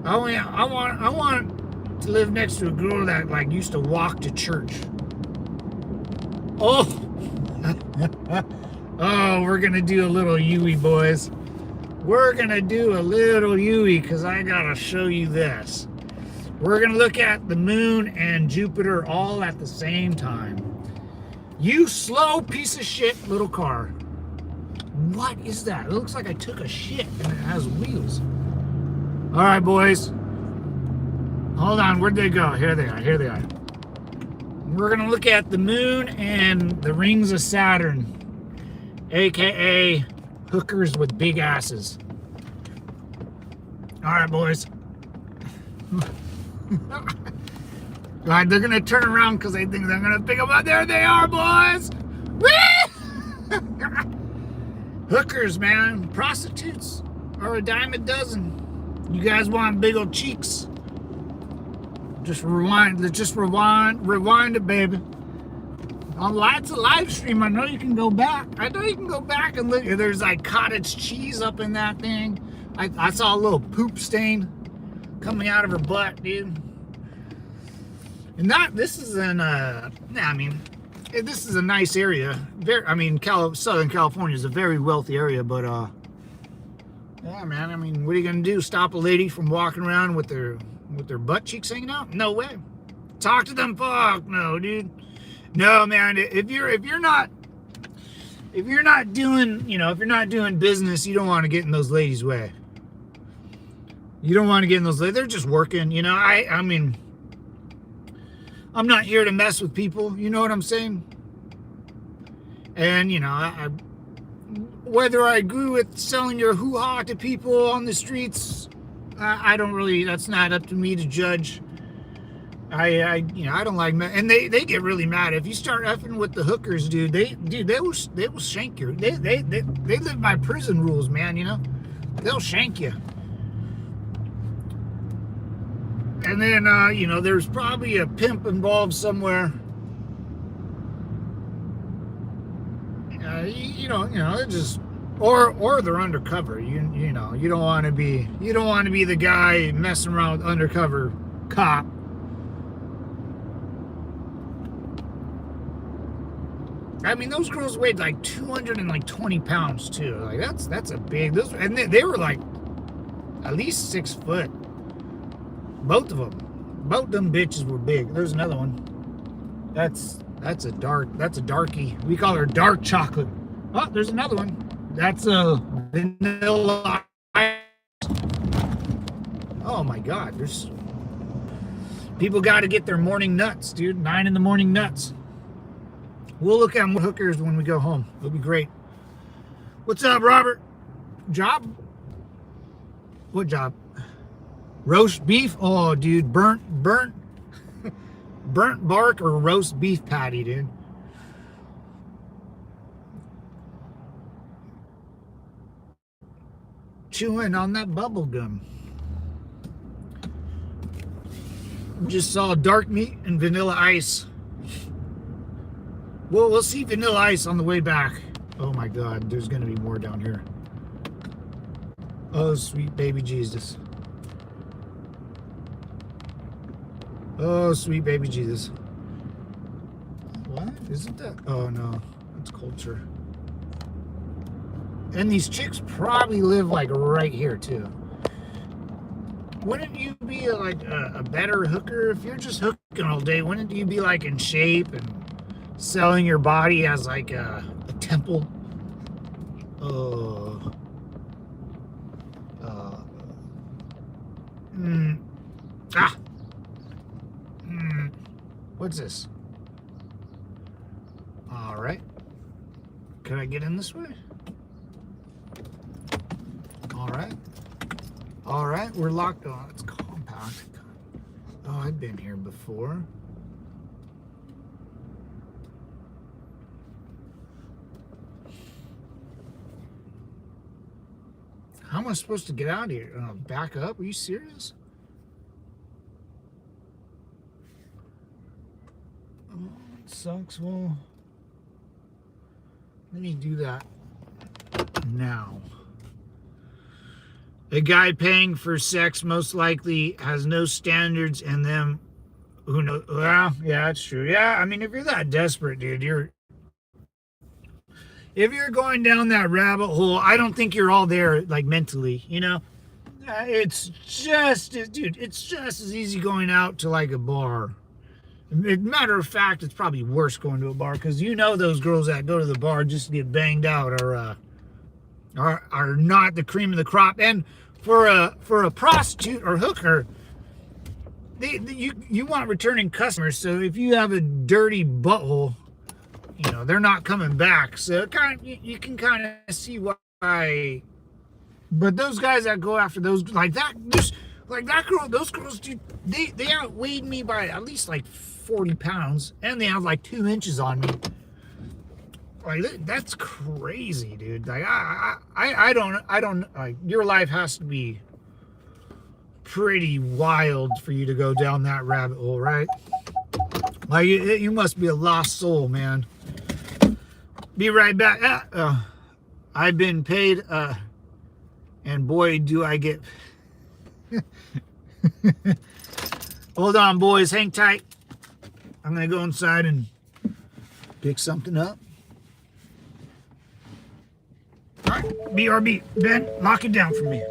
I want to live next to a girl that like used to walk to church. Oh, oh, we're gonna do a little Yui, boys. We're gonna do a little Yui because I gotta show you this. We're gonna look at the moon and Jupiter all at the same time. You slow piece of shit little car. What is that? It looks like I took a shit and it has wheels. All right, boys. Hold on, where'd they go? Here they are. We're gonna look at the moon and the rings of Saturn, aka hookers with big asses. All right, boys. God, they're gonna turn around because they think they're gonna pick them up. There they are, boys. Woo! Hookers, man. Prostitutes are a dime a dozen. You guys want big old cheeks? Just rewind it, baby. It's a live stream. I know you can go back. And look. There's like cottage cheese up in that thing. I saw a little poop stain coming out of her butt, dude. And this is this is a nice area. Southern California is a very wealthy area, but yeah, man. I mean, what are you gonna do? Stop a lady from walking around with their butt cheeks hanging out? No way. Talk to them. Fuck no, dude. No, man. If you're not doing business, you don't want to get in those ladies' way. You don't want to get in those ladies. They're just working. You know. I mean, I'm not here to mess with people. You know what I'm saying? And whether I agree with selling your hoo-ha to people on the streets, I don't really. That's not up to me to judge. I don't like, and they get really mad if you start effing with the hookers, dude. They will shank you. They live by prison rules, man. They'll shank you. And then there's probably a pimp involved somewhere. It just or they're undercover. You don't want to be the guy messing around with undercover cop. I mean, those girls weighed like 220 pounds too. Like that's a big. And they were like at least 6 foot. Both of them. Both them bitches were big. There's another one. That's a darkie. We call her dark chocolate. Oh, there's another one. That's a vanilla ice. Oh my God, there's people got to get their morning nuts, dude. 9 in the morning nuts. We'll look at more hookers when we go home. It'll be great. What's up, Robert? Job? What job? Roast beef? Oh, dude, burnt bark or roast beef patty, dude. Chewing on that bubble gum. Just saw dark meat and vanilla ice. Well, we'll see vanilla ice on the way back. Oh my God, there's gonna be more down here. Oh, sweet baby Jesus. Oh, sweet baby Jesus. What? Isn't that? Oh no, that's culture. And these chicks probably live like right here too. Wouldn't you be like a better hooker if you're just hooking all day? Wouldn't you be like in shape and selling your body as like a temple? Oh. Ah. What's this? All right. Can I get in this way? All right. All right. We're locked on. It's compact. Oh, I've been here before. How am I supposed to get out of here? Back up? Are you serious? Oh, it sucks. Well, let me do that now. A guy paying for sex most likely has no standards, and them who know. Well, yeah, that's true. Yeah, I mean, if you're that desperate, dude, if you're going down that rabbit hole, I don't think you're all there, like, mentally, It's just, dude, it's just as easy going out to, like, a bar. Matter of fact, it's probably worse going to a bar, because those girls that go to the bar just to get banged out are not the cream of the crop. And for a prostitute or hooker, you want returning customers. So if you have a dirty butthole, they're not coming back. So you can kind of see why. But those guys that go after those like that girl, those girls, dude, they outweighed me by at least like 40 pounds, and they have like 2 inches on me. Like, that's crazy, dude. Like I don't like, your life has to be pretty wild for you to go down that rabbit hole, right? Like, you must be a lost soul, man. Be right back. I've been paid, and boy, do I get. Hold on, boys. Hang tight. I'm gonna go inside and pick something up. All right, BRB. Ben, lock it down for me.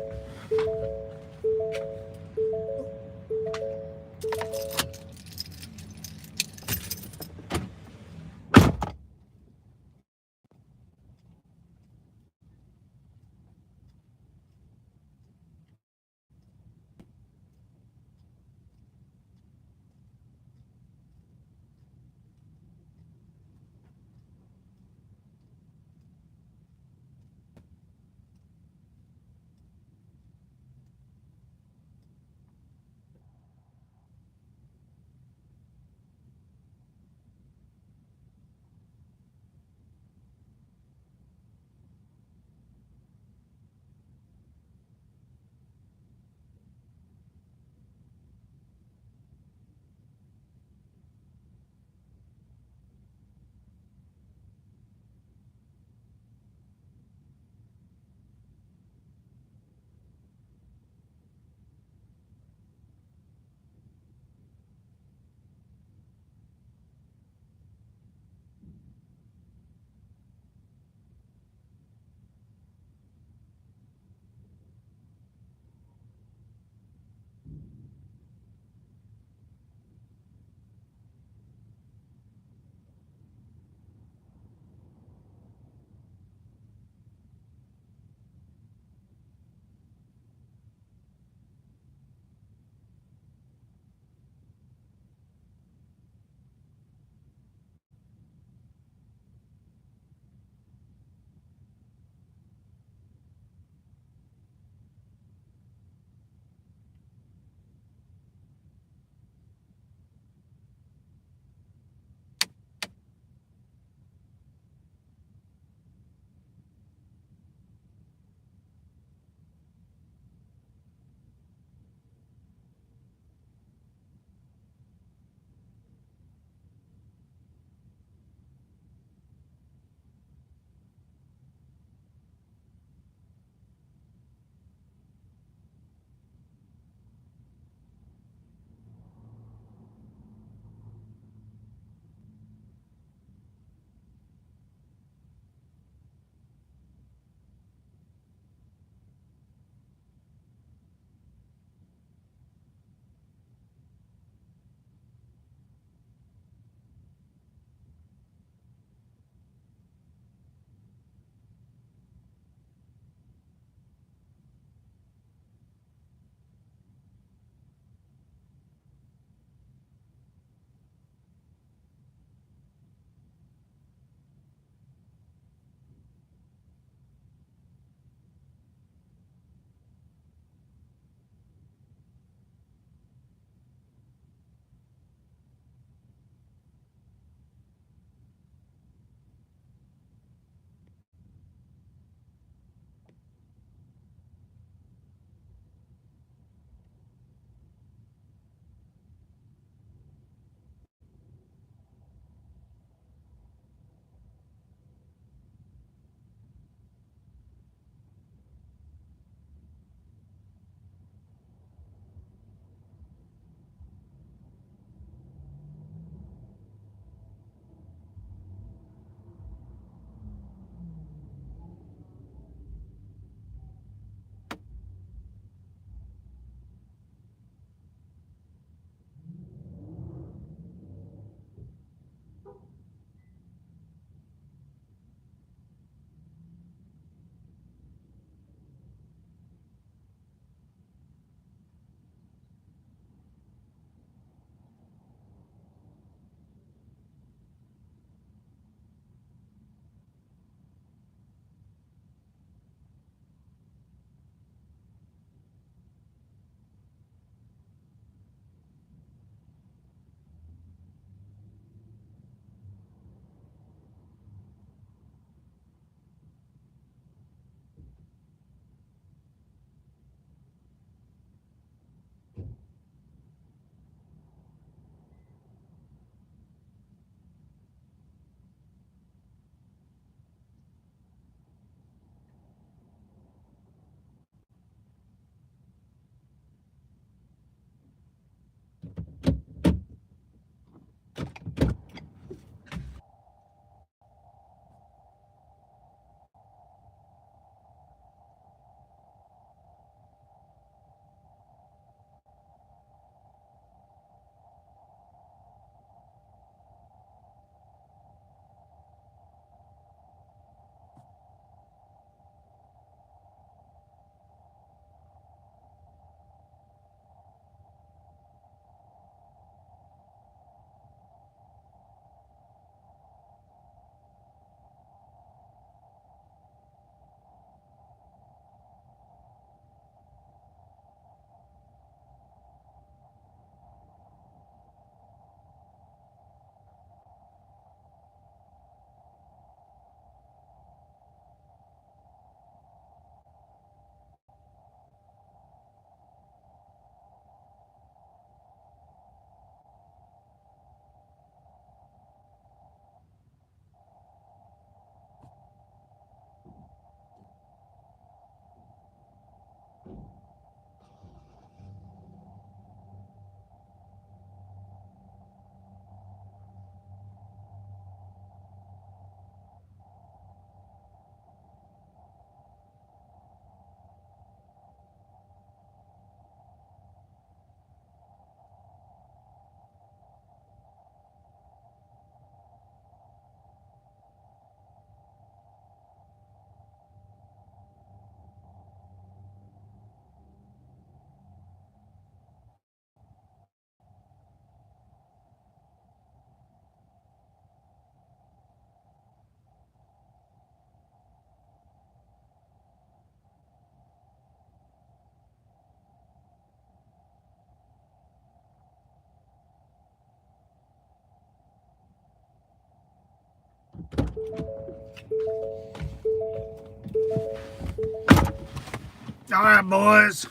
All right, boys.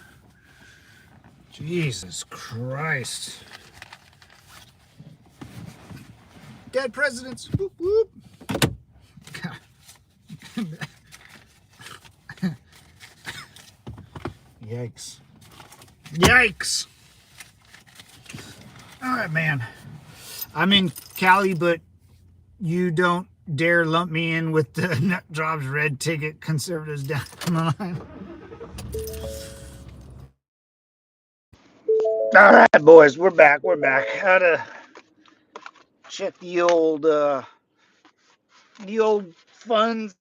Jesus Christ. Dead presidents. Whoop, whoop. Yikes. Yikes. All right, man. I'm in Cali, but you don't dare lump me in with the nut jobs red ticket conservatives down the line. All right, boys, we're back. We're back. How to check the old funds.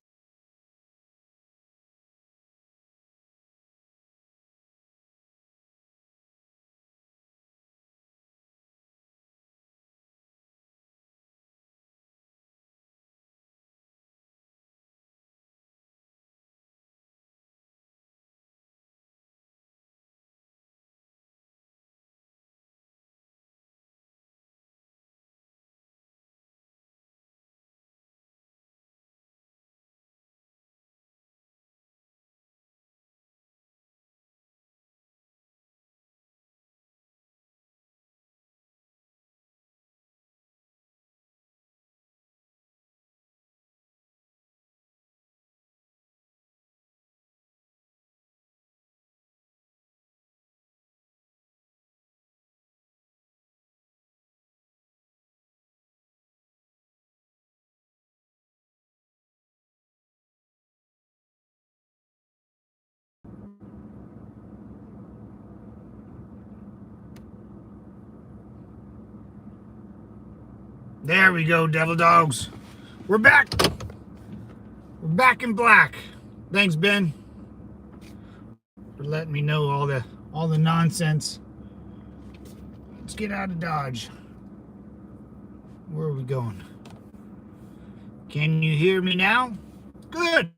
There we go, devil dogs. We're back. We're back in black. Thanks, Ben, for letting me know all the nonsense. Let's get out of Dodge. Where are we going? Can you hear me now? Good.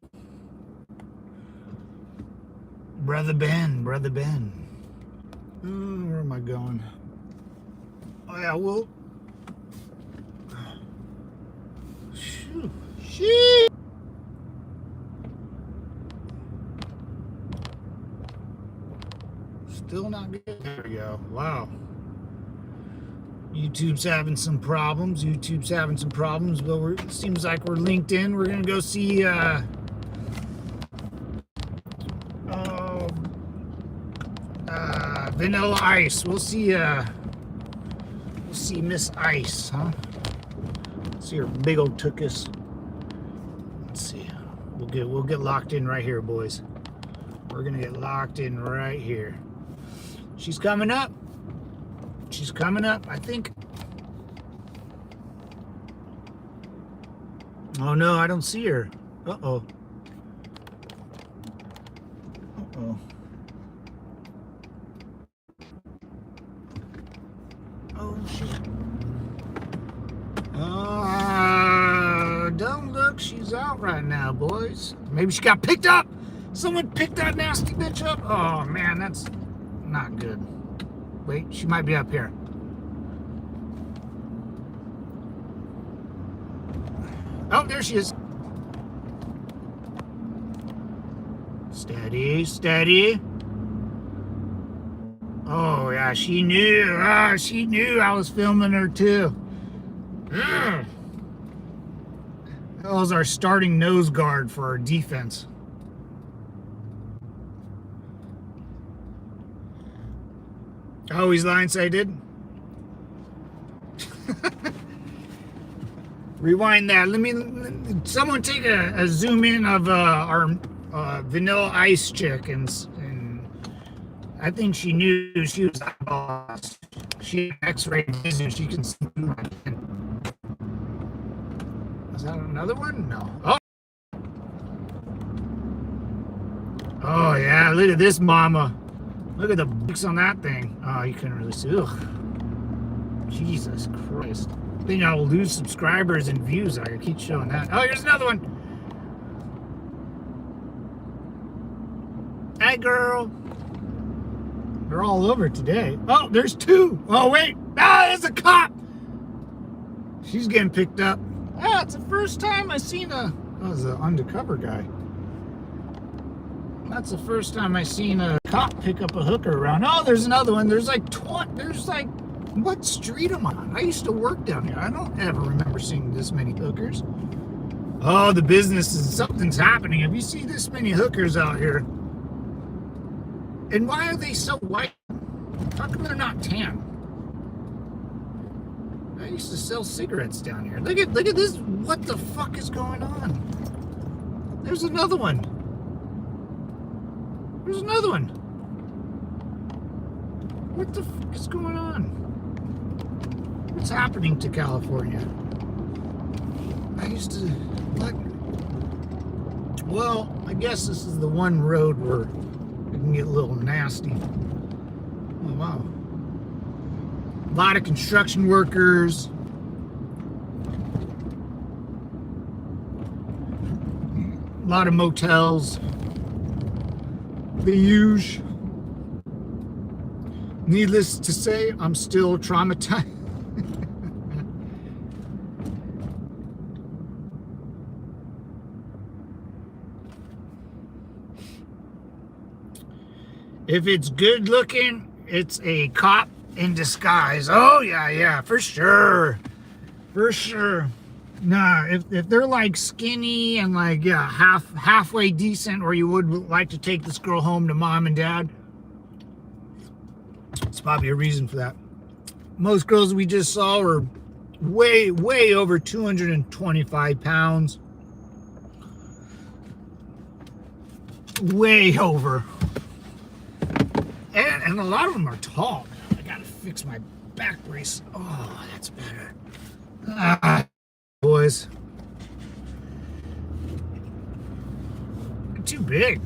Brother Ben, Brother Ben. Where am I going? Oh yeah, well. Shit. Still not good. There we go. Wow. YouTube's having some problems. Well, it seems like we're linked in. We're gonna go see Vanilla Ice. We'll see Miss Ice, huh? See her big old tuchus. Let's see. We'll get locked in right here, boys. We're gonna get locked in right here. She's coming up. She's coming up, I think. Oh no, I don't see her. Uh-oh. Uh-oh. Oh shit. Don't look, she's out right now, boys. Maybe she got picked up. Someone picked that nasty bitch up. Oh man, that's not good. Wait, she might be up here. Oh, there she is. Steady, steady. Oh yeah, she knew. She knew I was filming her too. Ugh. That was our starting nose guard for our defense. Oh, he's lying, say I did. Rewind that. Someone take a zoom in of our Vanilla Ice chick, and I think she knew she was the boss. She had X-ray vision. She can see through my skin. Is that another one? No. Oh. Oh yeah, look at this mama. Look at the books on that thing. Oh, you couldn't really see. Ugh. Jesus Christ. I think I'll lose subscribers and views. I keep showing that. Oh, here's another one. Hey, girl. They're all over today. Oh, there's two. Oh, wait. Ah, there's a cop. She's getting picked up. Ah, it's the first time I seen a. Oh, it was an undercover guy. That's the first time I seen a cop pick up a hooker around. Oh, there's another one. There's like 20. There's like, what street am I on? I used to work down here. I don't ever remember seeing this many hookers. Oh, the business is something's happening. If you see this many hookers out here, and why are they so white? How come they're not tan? I used to sell cigarettes down here. Look at this. What the fuck is going on? There's another one. There's another one. What the fuck is going on? What's happening to California? I used to, what? Well, I guess this is the one road where it can get a little nasty. Oh, wow. A lot of construction workers. A lot of motels. The huge. Needless to say, I'm still traumatized. If it's good looking, it's a cop in disguise. Oh yeah, for sure. For sure. Nah, if they're like skinny and like, yeah, halfway decent, or you would like to take this girl home to mom and dad, it's probably a reason for that. Most girls we just saw were way over 225 pounds. Way over. And a lot of them are tall. I gotta fix my back brace. Oh, that's better. Boys. Too big.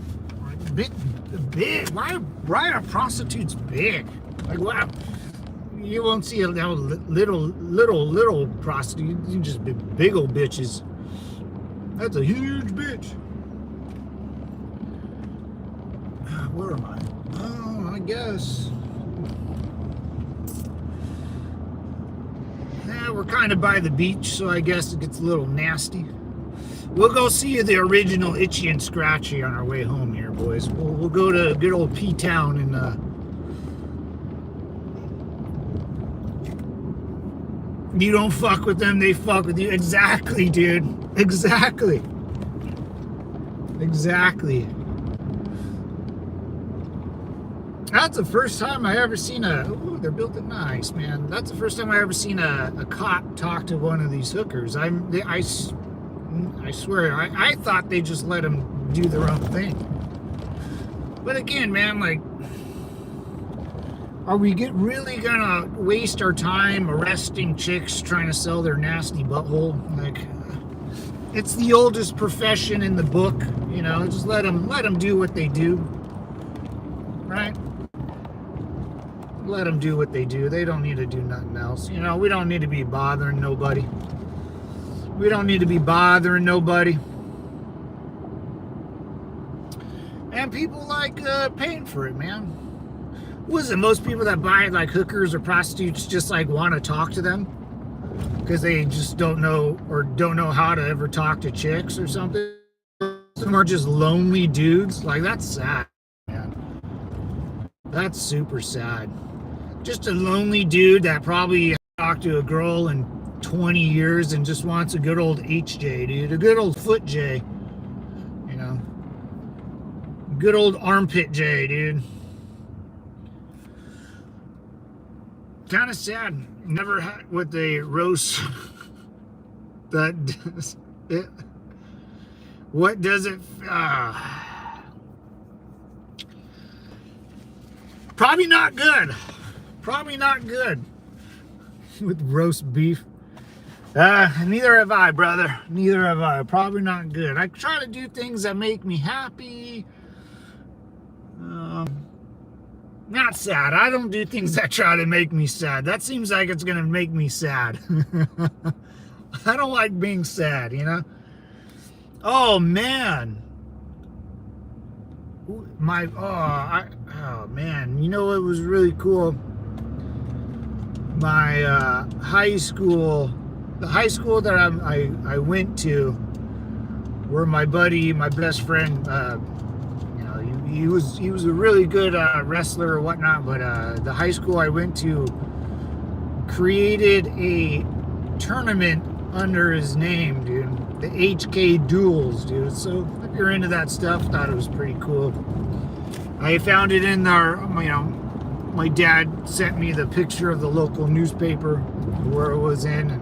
Big. Why are prostitutes big? Like, wow. You won't see a little prostitute. You can just be big old bitches. That's a huge bitch. Where am I? Oh, I guess. Yeah, we're kind of by the beach, so I guess it gets a little nasty. We'll go see the original Itchy and Scratchy on our way home here, boys. We'll go to good old P-Town and you don't fuck with them, they fuck with you. Exactly, dude. Exactly. That's the first time I ever seen ooh, they're built it nice, man. That's the first time I ever seen a cop talk to one of these hookers. I swear, I thought they just let them do their own thing. But again, man, like, are we really gonna waste our time arresting chicks trying to sell their nasty butthole? Like, it's the oldest profession in the book, you know. Just let them do what they do, right? Let them do what they do. They don't need to do nothing else. You know, we don't need to be bothering nobody. And people like paying for it, man. Was it most people that buy like hookers or prostitutes just like want to talk to them because they just don't know how to ever talk to chicks or something? Some are just lonely dudes. Like, that's sad, man. That's super sad. Just a lonely dude that probably talked to a girl in 20 years and just wants a good old HJ, dude. A good old foot J. You know? Good old armpit J, dude. Kind of sad. Never had what they roast. That does it. What does it? Probably not good. Probably not good. With roast beef. Neither have I, brother. Neither have I. Probably not good. I try to do things that make me happy. Not sad. I don't do things that try to make me sad. That seems like it's gonna make me sad. I don't like being sad, you know? Oh, man. Oh, man. You know what was really cool? My high school the high school that I went to, where my buddy, my best friend, you know, he was a really good wrestler or whatnot. But the high school I went to created a tournament under his name, dude. The HK Duels, dude. So if you're into that stuff, thought it was pretty cool. I found it in our, you know, my dad sent me the picture of the local newspaper where it was in, and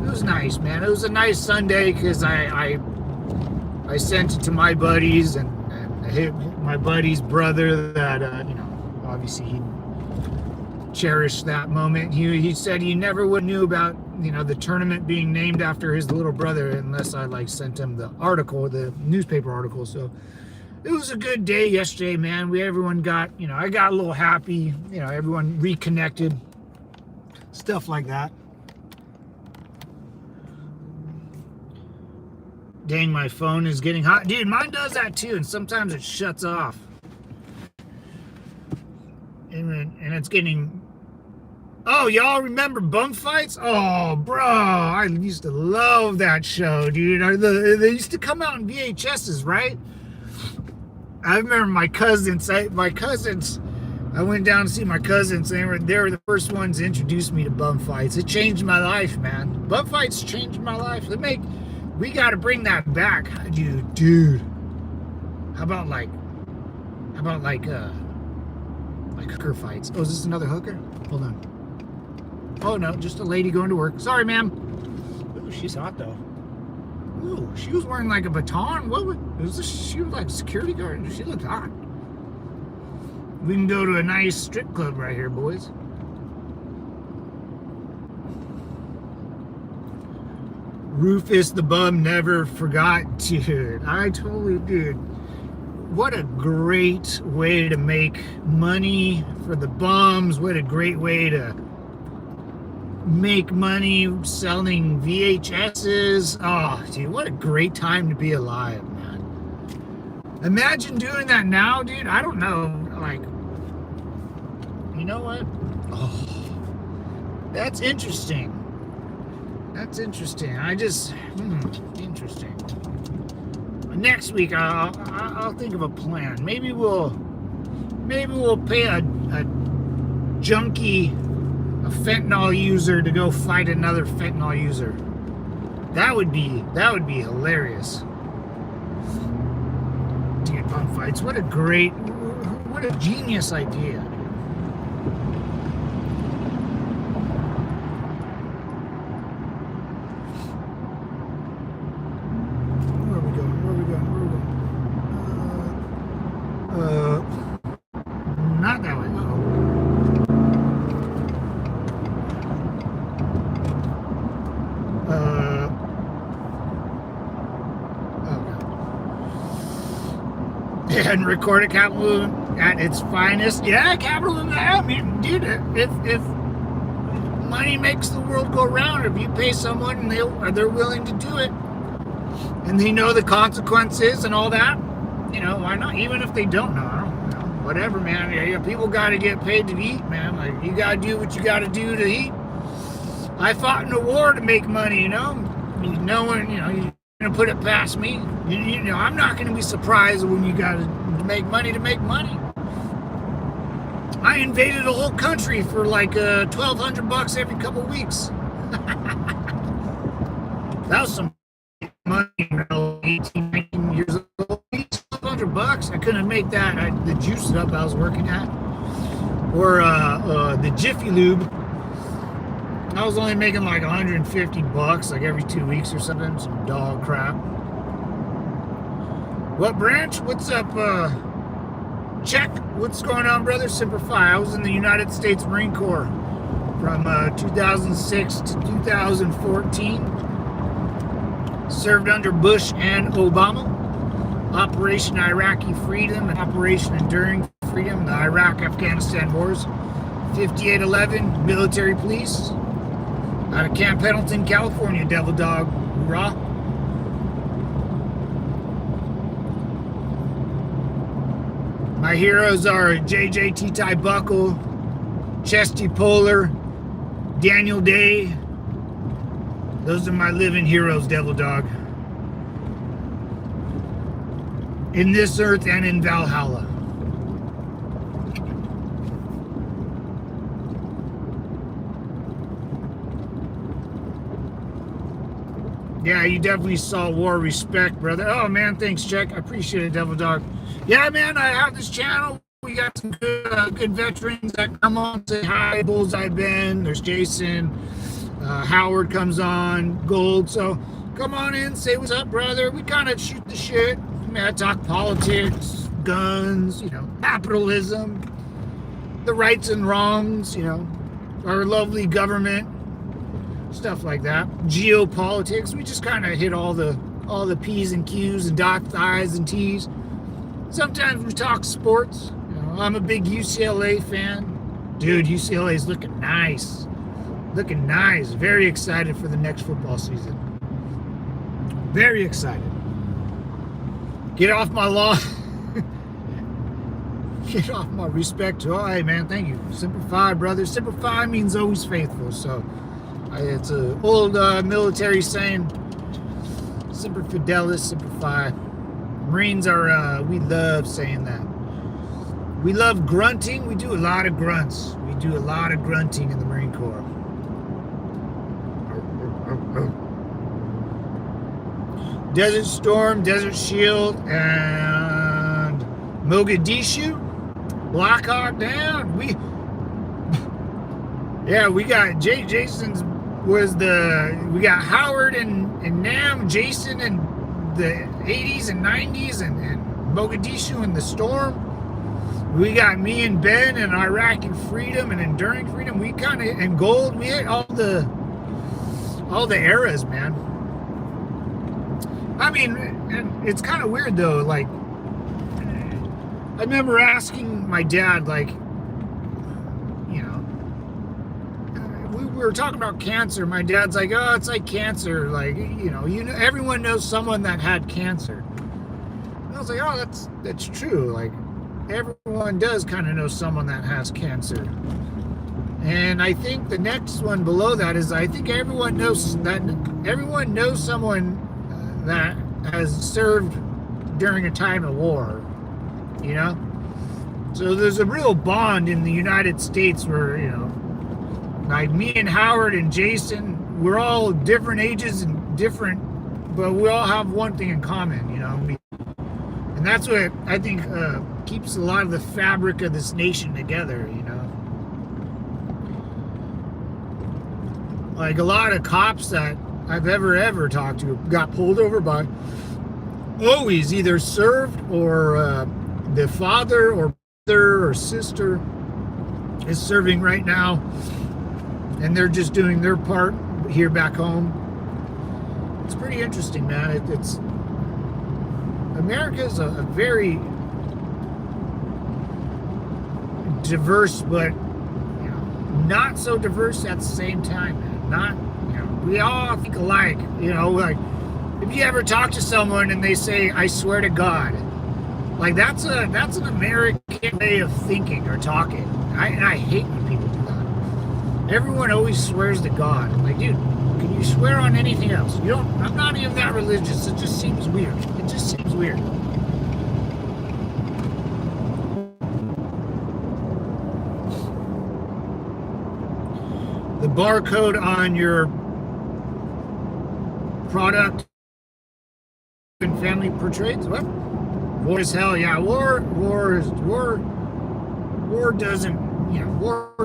it was nice, man. It was a nice Sunday because I sent it to my buddies and my buddy's brother that you know, obviously he cherished that moment. He said he never would knew about, you know, the tournament being named after his little brother unless I like sent him the article, the newspaper article. So it was a good day yesterday, man. Everyone got, you know, I got a little happy, you know, everyone reconnected, stuff like that. Dang, my phone is getting hot. Dude, mine does that too, and sometimes it shuts off. And it's getting... Oh, y'all remember Bum Fights? Oh, bro, I used to love that show, dude. They used to come out in VHSs, right? I remember my cousins. I went down to see my cousins. They were the first ones to introduce me to Bum Fights. It changed my life, man. Bum Fights changed my life. We got to bring that back, dude. How about hooker fights? Oh, is this another hooker? Hold on. Oh no, just a lady going to work. Sorry, ma'am. Ooh, she's hot though. Ooh, she was wearing like a baton. What was this? She was like a security guard. She looked hot. We can go to a nice strip club right here, boys. Rufus the Bum never forgot, dude. I totally did. What a great way to make money for the bums. What a great way to make money selling VHSs. Oh, dude, what a great time to be alive, man. Imagine doing that now, dude. I don't know, like, you know what? Oh, that's interesting. That's interesting. Interesting. Next week, I'll think of a plan. Maybe we'll pay a junkie, a fentanyl user, to go fight another fentanyl user. That would be hilarious. Dude, Bum Fights. What a genius idea. Not that way. And recorded capitalism at its finest. Yeah, capitalism. I mean, dude, if money makes the world go round, if you pay someone and they're willing to do it, and they know the consequences and all that, you know, why not? Even if they don't know, whatever, man. Yeah, people got to get paid to eat, man. Like, you got to do what you got to do to eat. I fought in a war to make money, you know. No one, you know, you're gonna put it past me. You know, I'm not gonna be surprised when you got to make money to make money. I invaded a whole country for like $1,200 every couple weeks. That was some money, you know, 18, 19 years old. $1,200. I couldn't make that. The juice up I was working at, or the Jiffy Lube. I was only making like $150 like every 2 weeks or something. Some dog crap. What branch? What's up? Check. What's going on, brother? Semper Fi. I was in the United States Marine Corps from 2006 to 2014. Served under Bush and Obama. Operation Iraqi Freedom and Operation Enduring Freedom, the Iraq-Afghanistan Wars. 5811 military police out of Camp Pendleton, California. Devil Dog, hoorah. My heroes are JJ T-Ty Buckle, Chesty Polar, Daniel Day, Those are my living heroes, Devil Dog. In this earth and in Valhalla. Yeah, you definitely saw war respect, brother. Oh, man, thanks, Jack. I appreciate it, Devil Dog. Yeah, man, I have this channel. We got some good veterans that come on, say hi. Bullseye Ben, there's Jason. Howard comes on, Gold. So come on in, say what's up, brother. We kind of shoot the shit. I mean, I talk politics, guns, capitalism, the rights and wrongs, our lovely government. Stuff like that. Geopolitics. We just kind of hit all the P's and Q's and dot the I's and T's. Sometimes we talk sports. I'm a big UCLA fan. Dude, UCLA's looking nice. Looking nice. Very excited for the next football season. Very excited. Get off my lawn. Get off my respect. Oh, hey, man, thank you. Semper Fi, brother. Semper Fi means always faithful. So it's an old military saying. Semper Fidelis, Semper Fi. Marines are, we love saying that. We love grunting. We do a lot of grunts. We do a lot of grunting in the Marine Corps. Desert Storm, Desert Shield, and Mogadishu. Blackhawk down. We got Jason's we got Howard and Nam, Jason in the 80s and 90s and Mogadishu and the Storm. We got me and Ben and Iraq and Freedom and Enduring Freedom. We kind of, and Gold, we hit all the eras, man. I mean, and it's kind of weird though, like, I remember asking my dad, like, we were talking about cancer. My dad's like, oh, it's like cancer. Like, everyone knows someone that had cancer. And I was like, oh, that's true. Like, everyone does kind of know someone that has cancer. And I think the next one below that is, I think everyone knows someone that has served during a time of war. So there's a real bond in the United States where, like me and Howard and Jason, we're all different ages and different, but we all have one thing in common, and that's what I think keeps a lot of the fabric of this nation together, Like a lot of cops that I've ever talked to got pulled over by always either served or the father or brother or sister is serving right now, and they're just doing their part here back home. It's pretty interesting, man. It's America is a very diverse, but not so diverse at the same time, man. Not, we all think alike. Like if you ever talk to someone and they say, "I swear to God," like that's an American way of thinking or talking. I hate when people do that. Everyone always swears to God. I'm like, dude, can you swear on anything else? I'm not even that religious. It just seems weird. It just seems weird. The barcode on your product and family portrays what? War is hell. Yeah, war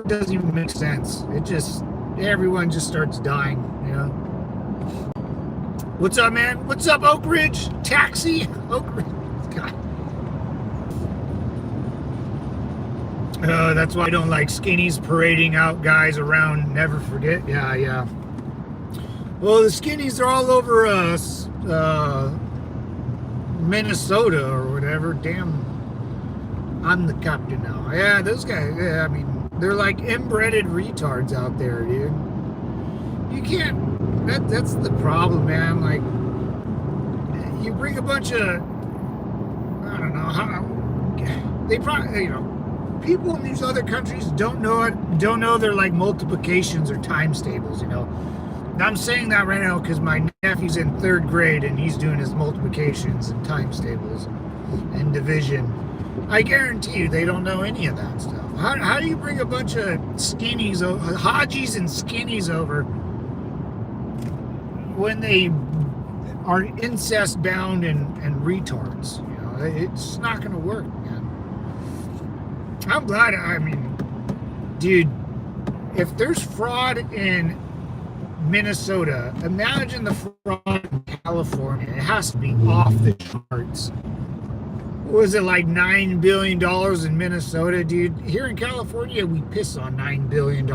doesn't even make sense. It just, everyone just starts dying, What's up, man? What's up, Oak Ridge? Taxi? Oak Ridge. God. That's why I don't like skinnies parading out guys around. Never forget. Yeah. Well, the skinnies are all over Minnesota or whatever. Damn, I'm the captain now. Yeah, those guys. Yeah, I mean, they're like inbreded retards out there, dude. You can't. That's the problem, man. Like, you bring a bunch of, I don't know how they probably, people in these other countries don't know they're like multiplications or times tables, I'm saying that right now because my nephew's in 3rd grade and he's doing his multiplications and times tables and division. I guarantee you they don't know any of that stuff. How do you bring a bunch of skinnies, Hajis and skinnies over when they are incest bound and retards? You know, it's not going to work, man. I'm glad. I mean, dude, if there's fraud in Minnesota, imagine the fraud in California. It has to be off the charts. What was it, like $9 billion in Minnesota, dude? Here in California, we piss on $9 billion.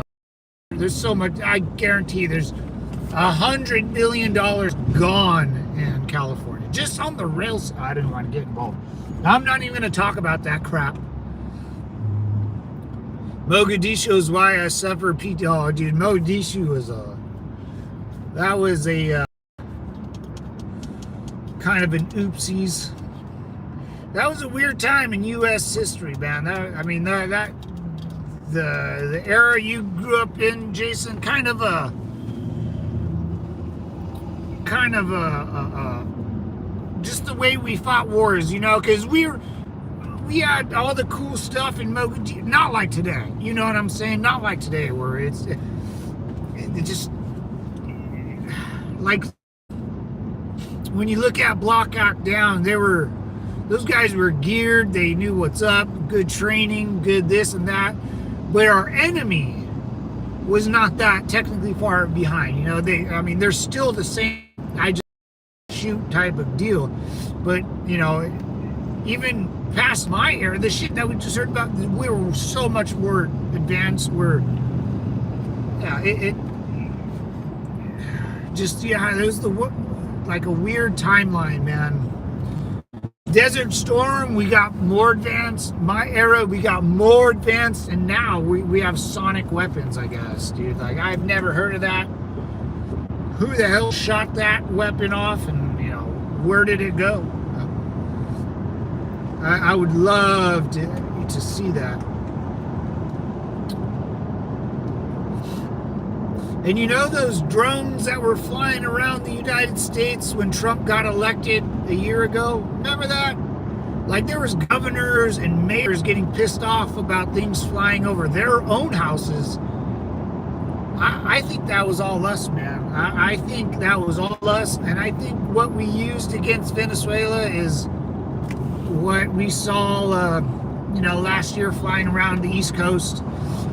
There's so much. I guarantee there's $100 billion gone in California, just on the rail side. I didn't want to get involved. I'm not even going to talk about that crap. Mogadishu is why I suffer PT. Oh, dude, Mogadishu was that was a kind of an oopsies. That was a weird time in U.S. history, man. The era you grew up in, Jason, kind of a just the way we fought wars, you know, because we had all the cool stuff in Mogadishu, not like today. You know what I'm saying? Not like today, where it just like when you look at Block Out Down, those guys were geared. They knew what's up. Good training, good this and that. But our enemy was not that technically far behind. You know, they're still the same. I just shoot type of deal. But you know, even past my era, the shit that we just heard about, we were so much more advanced. There's like a weird timeline, man. Desert Storm, we got more advanced. My era, we got more advanced, and now we have sonic weapons, I guess, dude. Like, I've never heard of that. Who the hell shot that weapon off, and, you know, where did it go? I would love to see that. And you know those drones that were flying around the United States when Trump got elected a year ago? Remember that? Like, there was governors and mayors getting pissed off about things flying over their own houses. I think that was all us, man. I think that was all us. And I think what we used against Venezuela is what we saw, last year flying around the East Coast.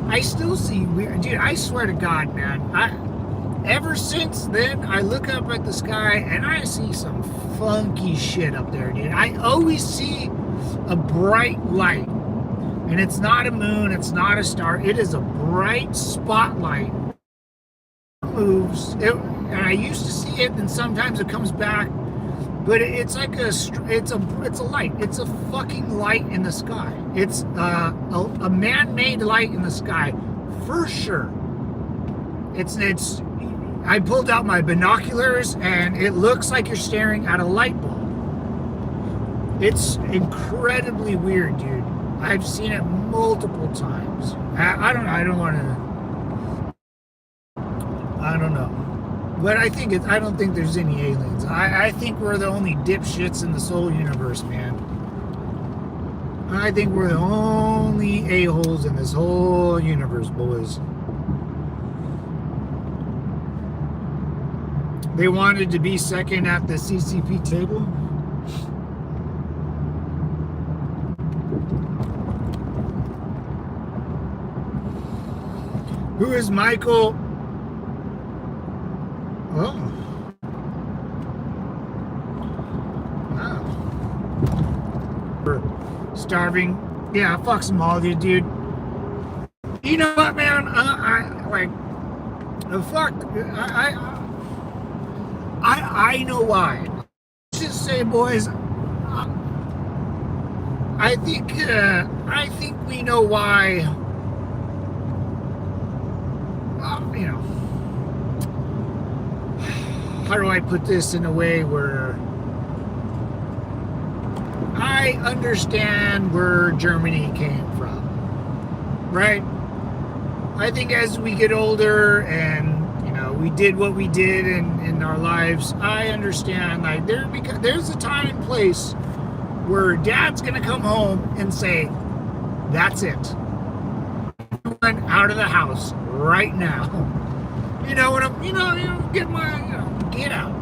I still see weird, dude. I swear to God, man. Ever since then, I look up at the sky and I see some funky shit up there, dude. I always see a bright light, and it's not a moon, it's not a star. It is a bright spotlight. It moves, and I used to see it, and sometimes it comes back. But it's like it's a light. It's a fucking light in the sky. It's a man-made light in the sky, for sure. It's. I pulled out my binoculars, and it looks like you're staring at a light bulb. It's incredibly weird, dude. I've seen it multiple times. I don't know. But I don't think there's any aliens. I think we're the only dipshits in this whole universe, man. I think we're the only a-holes in this whole universe, boys. They wanted to be second at the CCP table. Who is Michael? Oh. Wow. For starving. Yeah, fuck Somalia, dude. You know what, man? I know why. Let's just say, boys, I think we know why. How do I put this in a way where I understand where Germany came from, right? I think as we get older and, we did what we did in our lives. I understand, like, there's a time and place where dad's gonna come home and say, that's it. Everyone out of the house right now. You know what I'm, get out.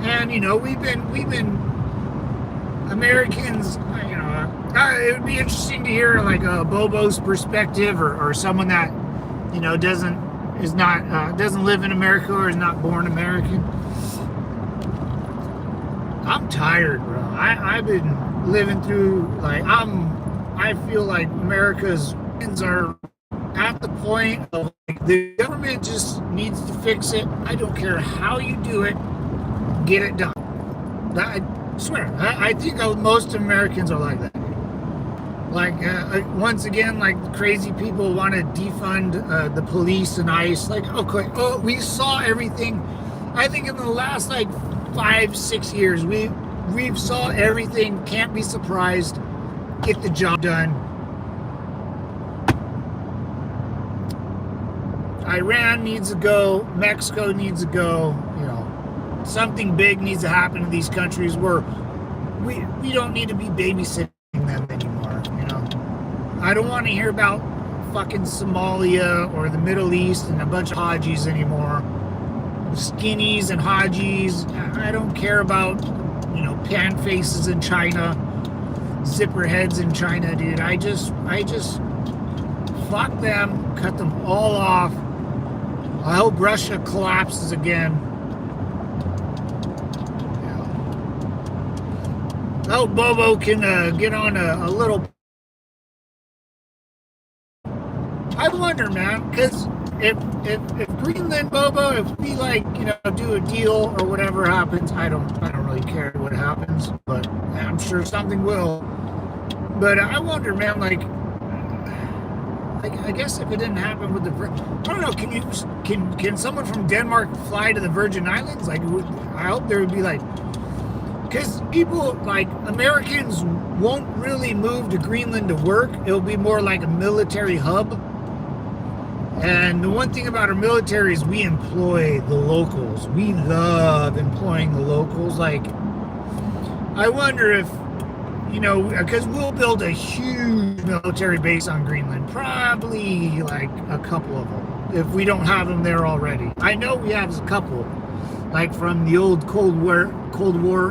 And, we've been Americans, it would be interesting to hear like Bobo's perspective or someone that, doesn't live in America or is not born American. I'm tired, bro. I've been living through, like, I feel like America's are at the point of, like, the government just needs to fix it. I don't care how you do it, get it done. I swear, I think most Americans are like that. Like, once again, like, crazy people want to defund the police and ICE. Like, okay, we saw everything. I think in the last, like, 5-6 years, we've saw everything. Can't be surprised. Get the job done. Iran needs to go. Mexico needs to go. Something big needs to happen in these countries where we don't need to be babysitting them anymore. I don't want to hear about fucking Somalia or the Middle East and a bunch of Hajis anymore. Skinnies and Hajis. I don't care about, pan faces in China, zipper heads in China, dude. I just fuck them, cut them all off. I hope Russia collapses again. I hope Bobo can get on a little. I wonder, man, because if Greenland, Bobo, if we, like, do a deal or whatever happens, I don't really care what happens, but I'm sure something will. But I wonder, man, like, I guess if it didn't happen with the, I don't know, can someone from Denmark fly to the Virgin Islands? Like, I hope there would be, like, because people, like, Americans won't really move to Greenland to work. It'll be more like a military hub. And the one thing about our military is we employ the locals. We love employing the locals. Like, I wonder if, because we'll build a huge military base on Greenland. Probably, like, a couple of them, if we don't have them there already. I know we have a couple, like, from the old Cold War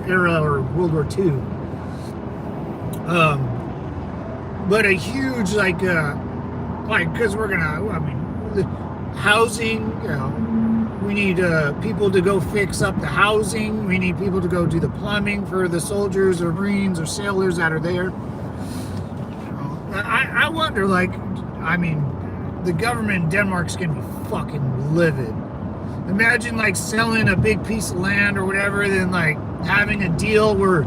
era or World War II. But a huge, because we're gonna, housing, we need people to go fix up the housing. We need people to go do the plumbing for the soldiers or Marines or sailors that are there. I wonder, like, the government in Denmark's gonna be fucking livid. Imagine, like, selling a big piece of land or whatever, then, like, having a deal where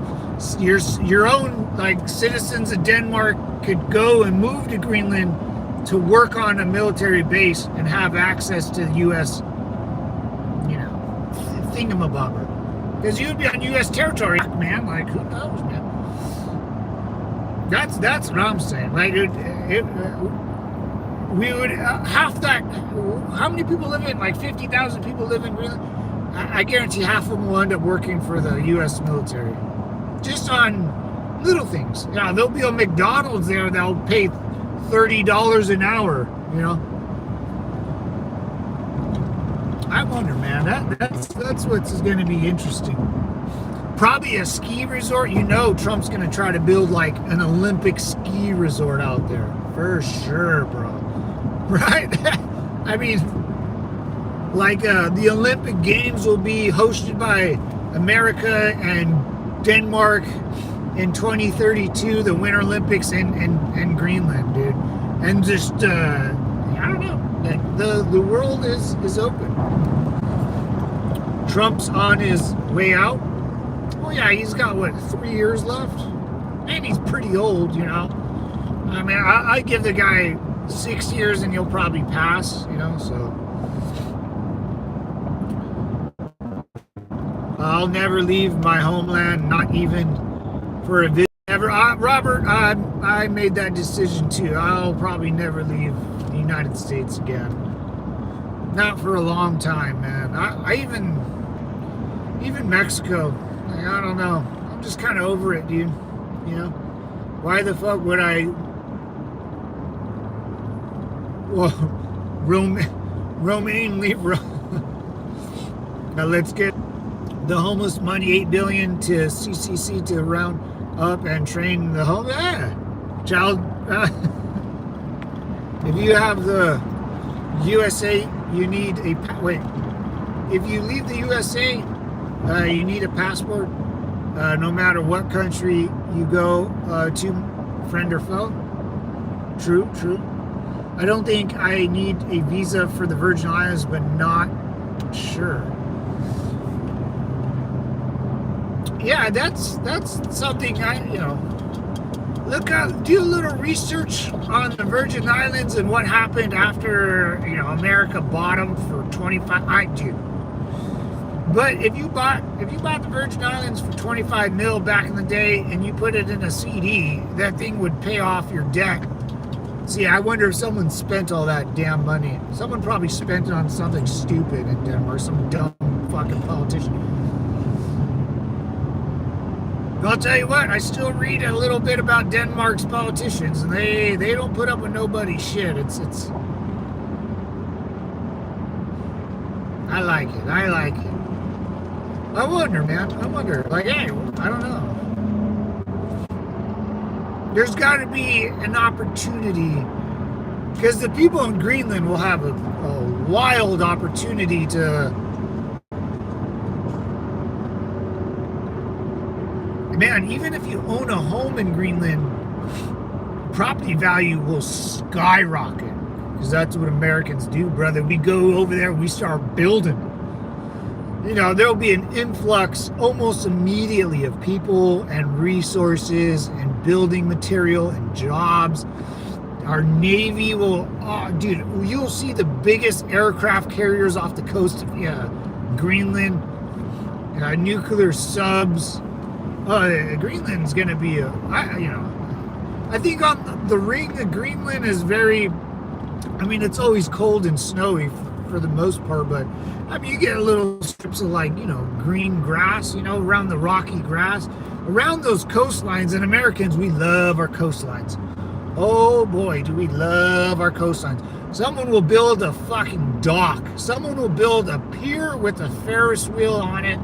your own, like, citizens of Denmark could go and move to Greenland to work on a military base and have access to the U.S., thingamabobber. Because you'd be on U.S. territory, man. Like, who knows, man? That's what I'm saying. Like, we would half that. How many people live in? Like 50,000 people live in Greenland. I guarantee half of them will end up working for the U.S. military, just on little things. There'll be a McDonald's there that'll pay $30 an hour. I wonder, man. That's what's going to be interesting. Probably a ski resort. Trump's going to try to build, like, an Olympic ski resort out there for sure, bro. Right? Like, the Olympic Games will be hosted by America and Denmark in 2032, the Winter Olympics in Greenland, dude. And just, I don't know. The world is open. Trump's on his way out. Well, yeah, he's got, 3 years left? And he's pretty old, I give the guy 6 years and he'll probably pass, so. I'll never leave my homeland, not even for a visit. Robert, I made that decision too. I'll probably never leave the United States again. Not for a long time, man. I even Mexico, like, I don't know. I'm just kind of over it, dude. You know, why the fuck would I? Well, Romaine leave. Now let's get the homeless money, 8 billion to CCC to round up and train the home. Yeah, child. If you have the USA, you need a wait. If you leave the USA, you need a passport. No matter what country you go to, friend or foe. True, true. I don't think I need a visa for the Virgin Islands, but not sure. Yeah, that's something do a little research on the Virgin Islands and what happened after America bought them for 25. I do. But if you bought the Virgin Islands for 25 mil back in the day and you put it in a CD, that thing would pay off your debt. See, I wonder if someone spent all that damn money. Someone probably spent it on something stupid in Denmark, some dumb fucking politician. I'll tell you what, I still read a little bit about Denmark's politicians, and they don't put up with nobody's shit. It's I like it. I wonder, man. Like, hey, I don't know. There's got to be an opportunity, because the people in Greenland will have a wild opportunity to. Man, even if you own a home in Greenland, property value will skyrocket, because that's what Americans do, brother. We go over there, we start building. There'll be an influx almost immediately of people and resources and building material and jobs. Our Navy will, dude, you'll see the biggest aircraft carriers off the coast of Greenland, nuclear subs. Greenland's going to be I think on the ring of Greenland is very, it's always cold and snowy for the most part, but you get little strips of green grass, around the rocky grass, around those coastlines. And Americans, we love our coastlines. Oh boy, do we love our coastlines. Someone will build a fucking dock. Someone will build a pier with a Ferris wheel on it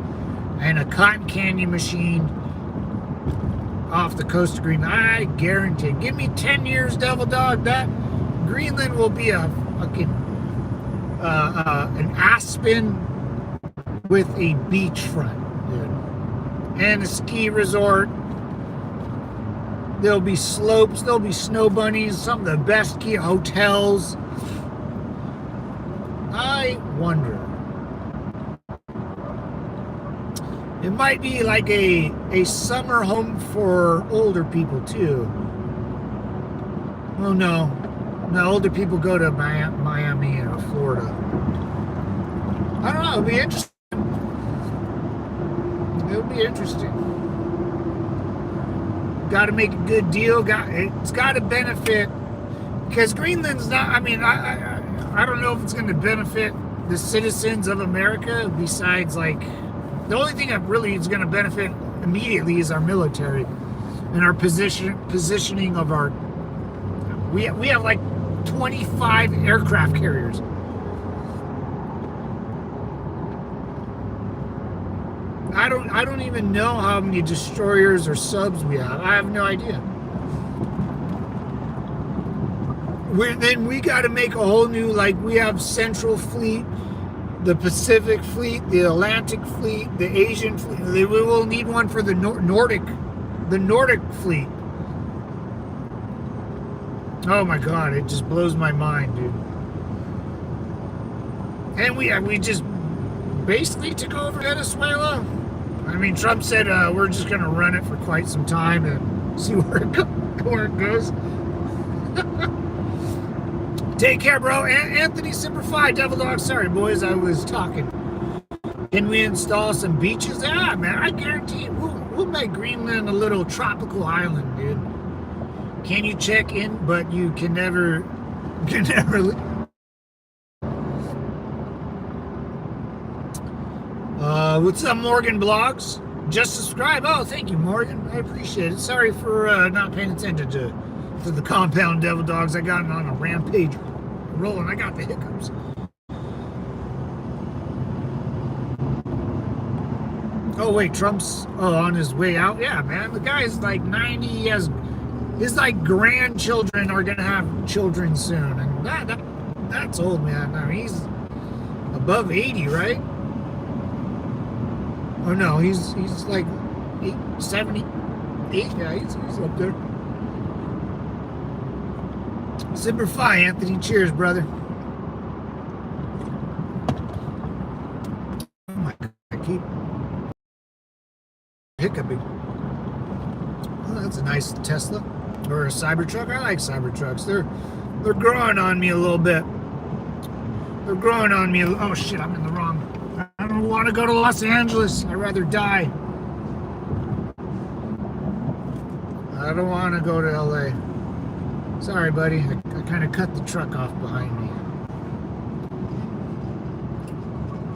and a cotton candy machine off the coast of Greenland. I guarantee. Give me 10 years, Devil Dog. That Greenland will be a fucking an Aspen with a beachfront, dude, and a ski resort. There'll be slopes. There'll be snow bunnies. Some of the best hotels. I wonder. It might be like a summer home for older people too. Oh no, older people go to Miami or Florida. I don't know. It'll be interesting. Got to make a good deal. It's got to benefit, because Greenland's not. I don't know if it's going to benefit the citizens of America. Besides, the only thing that really is going to benefit immediately is our military and our positioning of our. We have 25 aircraft carriers. I don't even know how many destroyers or subs we have. I have no idea. Then we got to make a whole new, we have Central Fleet, the Pacific Fleet, the Atlantic Fleet, the Asian Fleet. We will need one for the Nordic Fleet. Oh my God, it just blows my mind, dude. And we just basically took over Venezuela. Trump said we're just going to run it for quite some time and see where it goes. Take care, bro. Anthony Simplify, Devil Dog. Sorry, boys, I was talking. Can we install some beaches? Yeah, man, I guarantee you, we'll make Greenland a little tropical island, dude. Can you check in? But you can never. What's up, Morgan Blogs? Just subscribe. Oh, thank you, Morgan. I appreciate it. Sorry for not paying attention to the compound devil dogs. I got on a rampage rolling. I got the hiccups. Oh wait, Trump's on his way out. Yeah, man. The guy's like 90. He has his like grandchildren are gonna have children soon, and that's old, man. I mean, he's above 80, right? Oh no, he's like 78. Yeah, he's up there. Semper Fi, Anthony. Cheers, brother. Oh my God, I keep hiccuping. Oh, that's a nice Tesla or a Cybertruck. I like Cybertrucks. They're growing on me a little bit. They're growing on me. Oh shit, I'm in the wrong. I don't want to go to Los Angeles. I'd rather die. I don't want to go to LA. Sorry, buddy. I kind of cut the truck off behind me.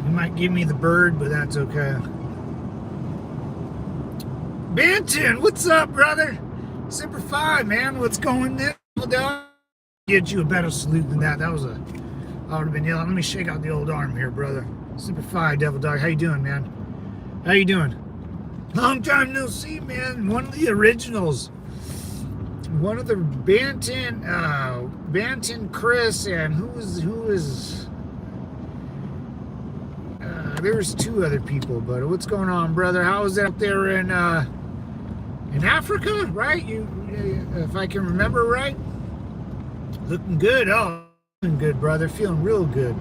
You might give me the bird, but that's okay. Benton, what's up, brother? Semper Fi, man. What's going down? Get you a better salute than that. That was a... I would have been yelling. Let me shake out the old arm here, brother. Semper Fi, Devil Dog. How you doing, man? How you doing? Long time no see, man. One of the originals. One of the Banton, Chris, and who was there was two other people, but what's going on, brother? How is it up there in Africa, right? You, if I can remember right, looking good. Oh, feeling good, brother. Feeling real good.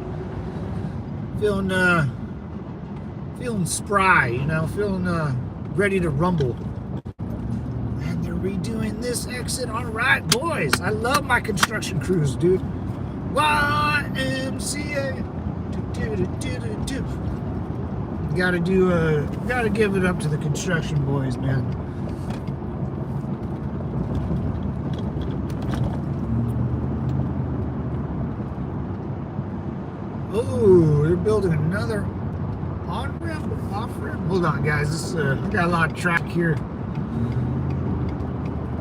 Feeling spry, you know. Feeling ready to rumble. And they're redoing this exit. All right, boys. I love my construction crews, dude. YMCA. Gotta give it up to the construction boys, man. Oh, they're building another on-ramp or off-ramp. Hold on, guys. This we got a lot of track here.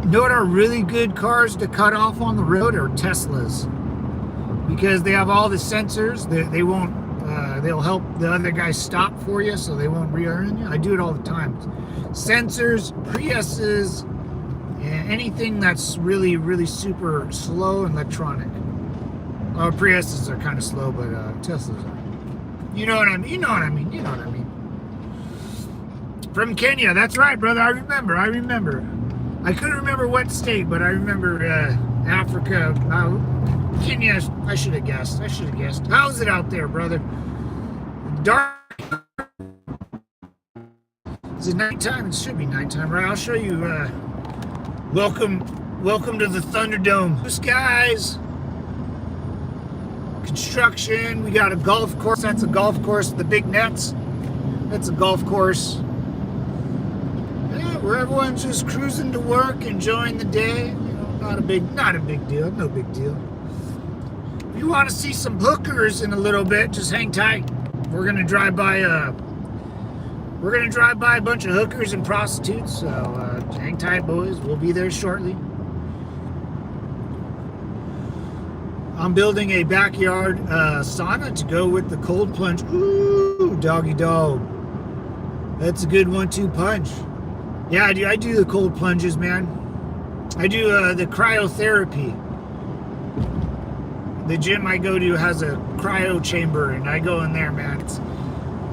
You know what are really good cars to cut off on the road are Teslas, because they have all the sensors. They won't. They'll help the other guys stop for you, so they won't rear-end you. I do it all the time. Sensors, Priuses, and anything that's really, really super slow and electronic. Oh, Priuses are kind of slow, but Teslas are. You know what I mean? You know what I mean? You know what I mean? From Kenya. That's right, brother. I remember. I couldn't remember what state, but I remember Africa. Kenya. I should have guessed. How's it out there, brother? Dark. Is it nighttime? It should be nighttime, right? I'll show you. Welcome to the Thunderdome. Blue skies. Construction. We got a golf course. That's a golf course. The big nets. That's a golf course. Yeah, where everyone's just cruising to work, enjoying the day. You know, not a big deal. No big deal. If you want to see some hookers in a little bit, just hang tight. We're gonna drive by a bunch of hookers and prostitutes. So hang tight, boys. We'll be there shortly. I'm building a backyard sauna to go with the cold plunge. Ooh, doggy dog. That's a good 1-2 punch. Yeah, I do the cold plunges, man. I do the cryotherapy. The gym I go to has a cryo chamber, and I go in there, man.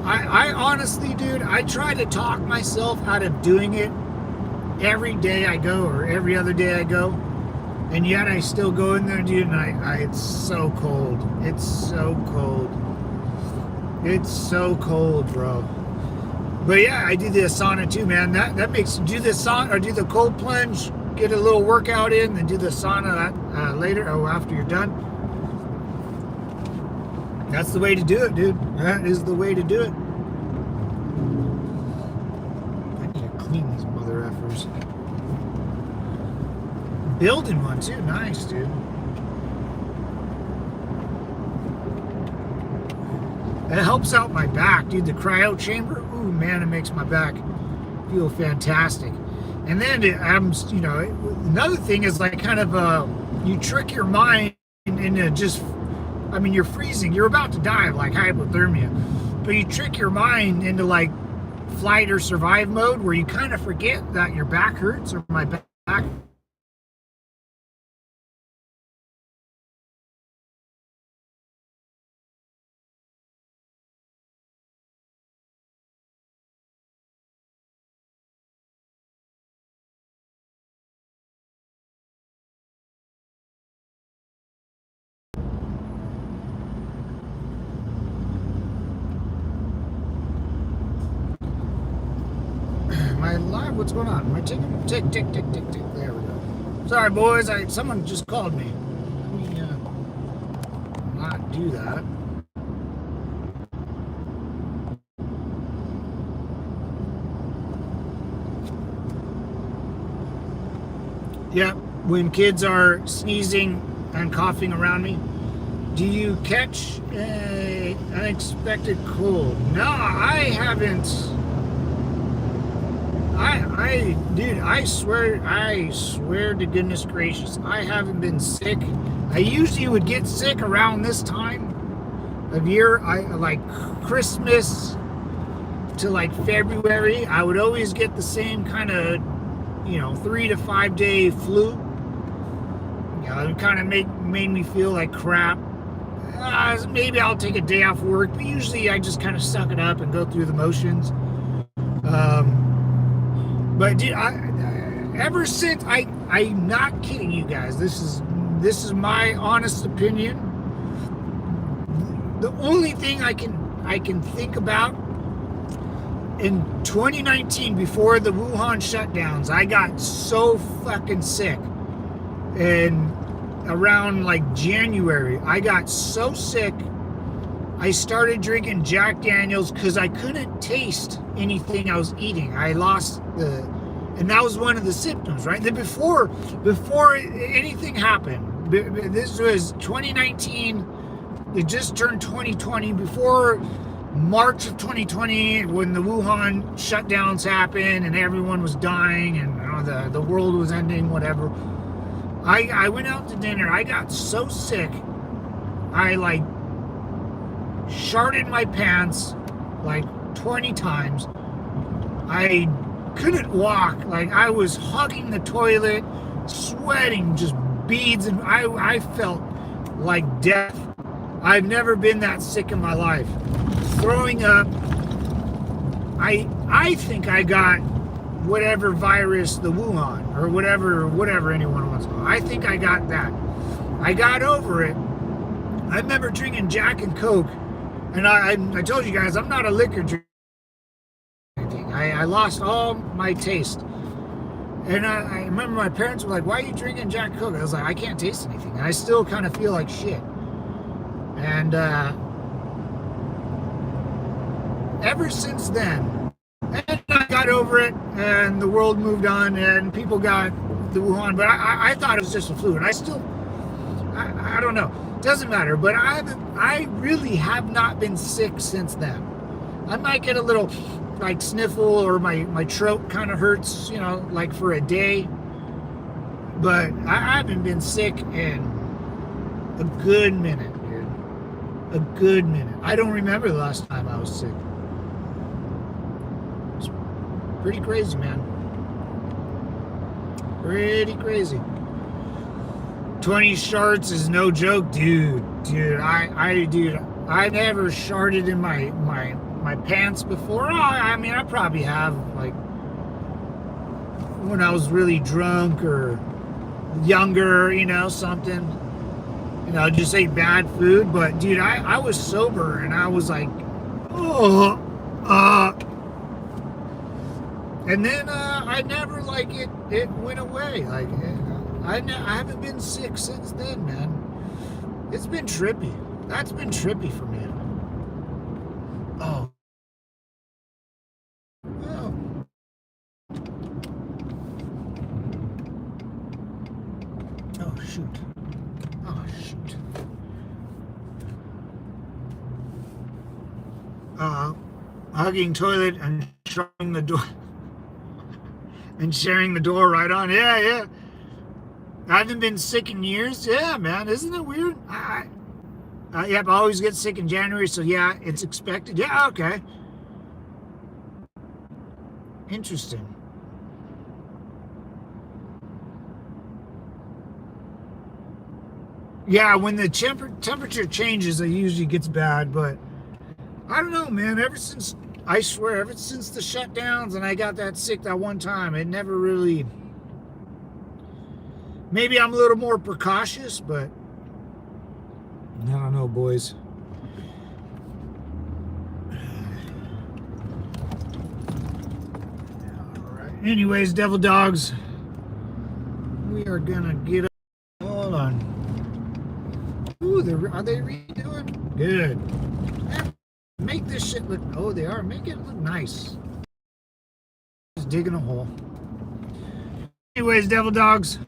I honestly, dude, I try to talk myself out of doing it every day I go, or every other day I go. And yet I still go in there, dude, and it's so cold. It's so cold. It's so cold, bro. But yeah, I do the sauna too, man. That makes you do the sauna or do the cold plunge, get a little workout in, and do the sauna later or after you're done. That's the way to do it, dude. That is the way to do it. I need to clean these mother effers. Building one too, nice, dude. It helps out my back, dude. The cryo chamber, ooh, man, it makes my back feel fantastic. And then another thing is like kind of you trick your mind into just, I mean, you're freezing, you're about to die of like hypothermia, but you trick your mind into like flight or survive mode where you kind of forget that your back hurts or my back. My live, what's going on? My tick, tick, tick, tick, tick, tick. There we go. Sorry, boys. Someone just called me. Let me not do that. Yeah, when kids are sneezing and coughing around me, do you catch an unexpected cold? No, I haven't. Dude, I swear to goodness gracious, I haven't been sick. I usually would get sick around this time of year. I like Christmas to like February. I would always get the same kind of, 3 to 5 day flu. It kind of made me feel like crap. Maybe I'll take a day off work, but usually I just kind of suck it up and go through the motions. But dude, ever since I'm not kidding you guys. This is my honest opinion. The only thing I can think about in 2019 before the Wuhan shutdowns, I got so fucking sick. And around like January, I got so sick. I started drinking Jack Daniels because I couldn't taste anything I was eating. I lost and that was one of the symptoms, right? Then before anything happened, this was 2019. It just turned 2020. Before March of 2020, when the Wuhan shutdowns happened and everyone was dying and the world was ending, whatever. I went out to dinner. I got so sick. I like sharted my pants like 20 times. I couldn't walk. Like I was hugging the toilet, sweating, just beads, and I felt like death. I've never been that sick in my life. Throwing up. I think I got whatever virus, the Wuhan, or whatever anyone wants to call it. I think I got that. I got over it. I remember drinking Jack and Coke, and I told you guys I'm not a liquor drinker. I lost all my taste. And I remember my parents were like, why are you drinking Jack and Coke? I was like, I can't taste anything. And I still kind of feel like shit. And ever since then, and I got over it, and the world moved on, and people got the Wuhan, but I thought it was just a flu, and I don't know. It doesn't matter, but I really have not been sick since then. I might get a little like sniffle or my throat kind of hurts, like for a day, but I haven't been sick in a good minute, dude. A good minute. I don't remember the last time I was sick. It's pretty crazy, man. Pretty crazy. 20 sharts is no joke, dude. I never sharted in my pants before. I mean, I probably have, like, when I was really drunk or younger, something. Just ate bad food. But, dude, I was sober, and I was like, and then I never, like, it went away. Like, I haven't been sick since then, man. It's been trippy. That's been trippy for me. Oh. Well. Oh, shoot. Oh, shoot. hugging toilet and showing the door and sharing the door right on. Yeah, yeah. I haven't been sick in years. Yeah, man, isn't it weird? Yep, I always get sick in January, so yeah, it's expected. Yeah, okay. Interesting. Yeah, when the temperature changes, it usually gets bad, but I don't know, man. I swear, ever since the shutdowns and I got that sick that one time, it never really. Maybe I'm a little more precautious, but I don't know, boys. All right. Anyways, devil dogs, we are gonna get up. Hold on. Ooh, are they redoing? Good. Make this shit look. Oh, they are. Make it look nice. Just digging a hole. Anyways, devil dogs,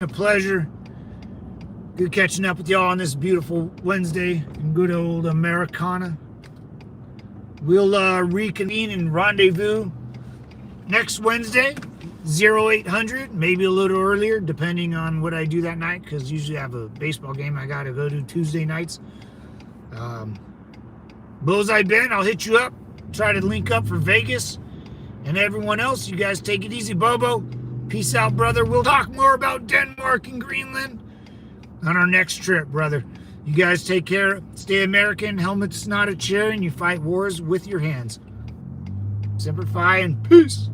a pleasure. Good catching up with y'all on this beautiful Wednesday in good old Americana. We'll reconvene and rendezvous next Wednesday, 0800, maybe a little earlier, depending on what I do that night, because usually I have a baseball game I got to go to Tuesday nights. Bullseye Ben, I'll hit you up. Try to link up for Vegas. And everyone else, you guys take it easy, Bobo. Peace out, brother. We'll talk more about Denmark and Greenland on our next trip, brother. You guys take care. Stay American. Helmet's not a chair, and you fight wars with your hands. Semper Fi and peace.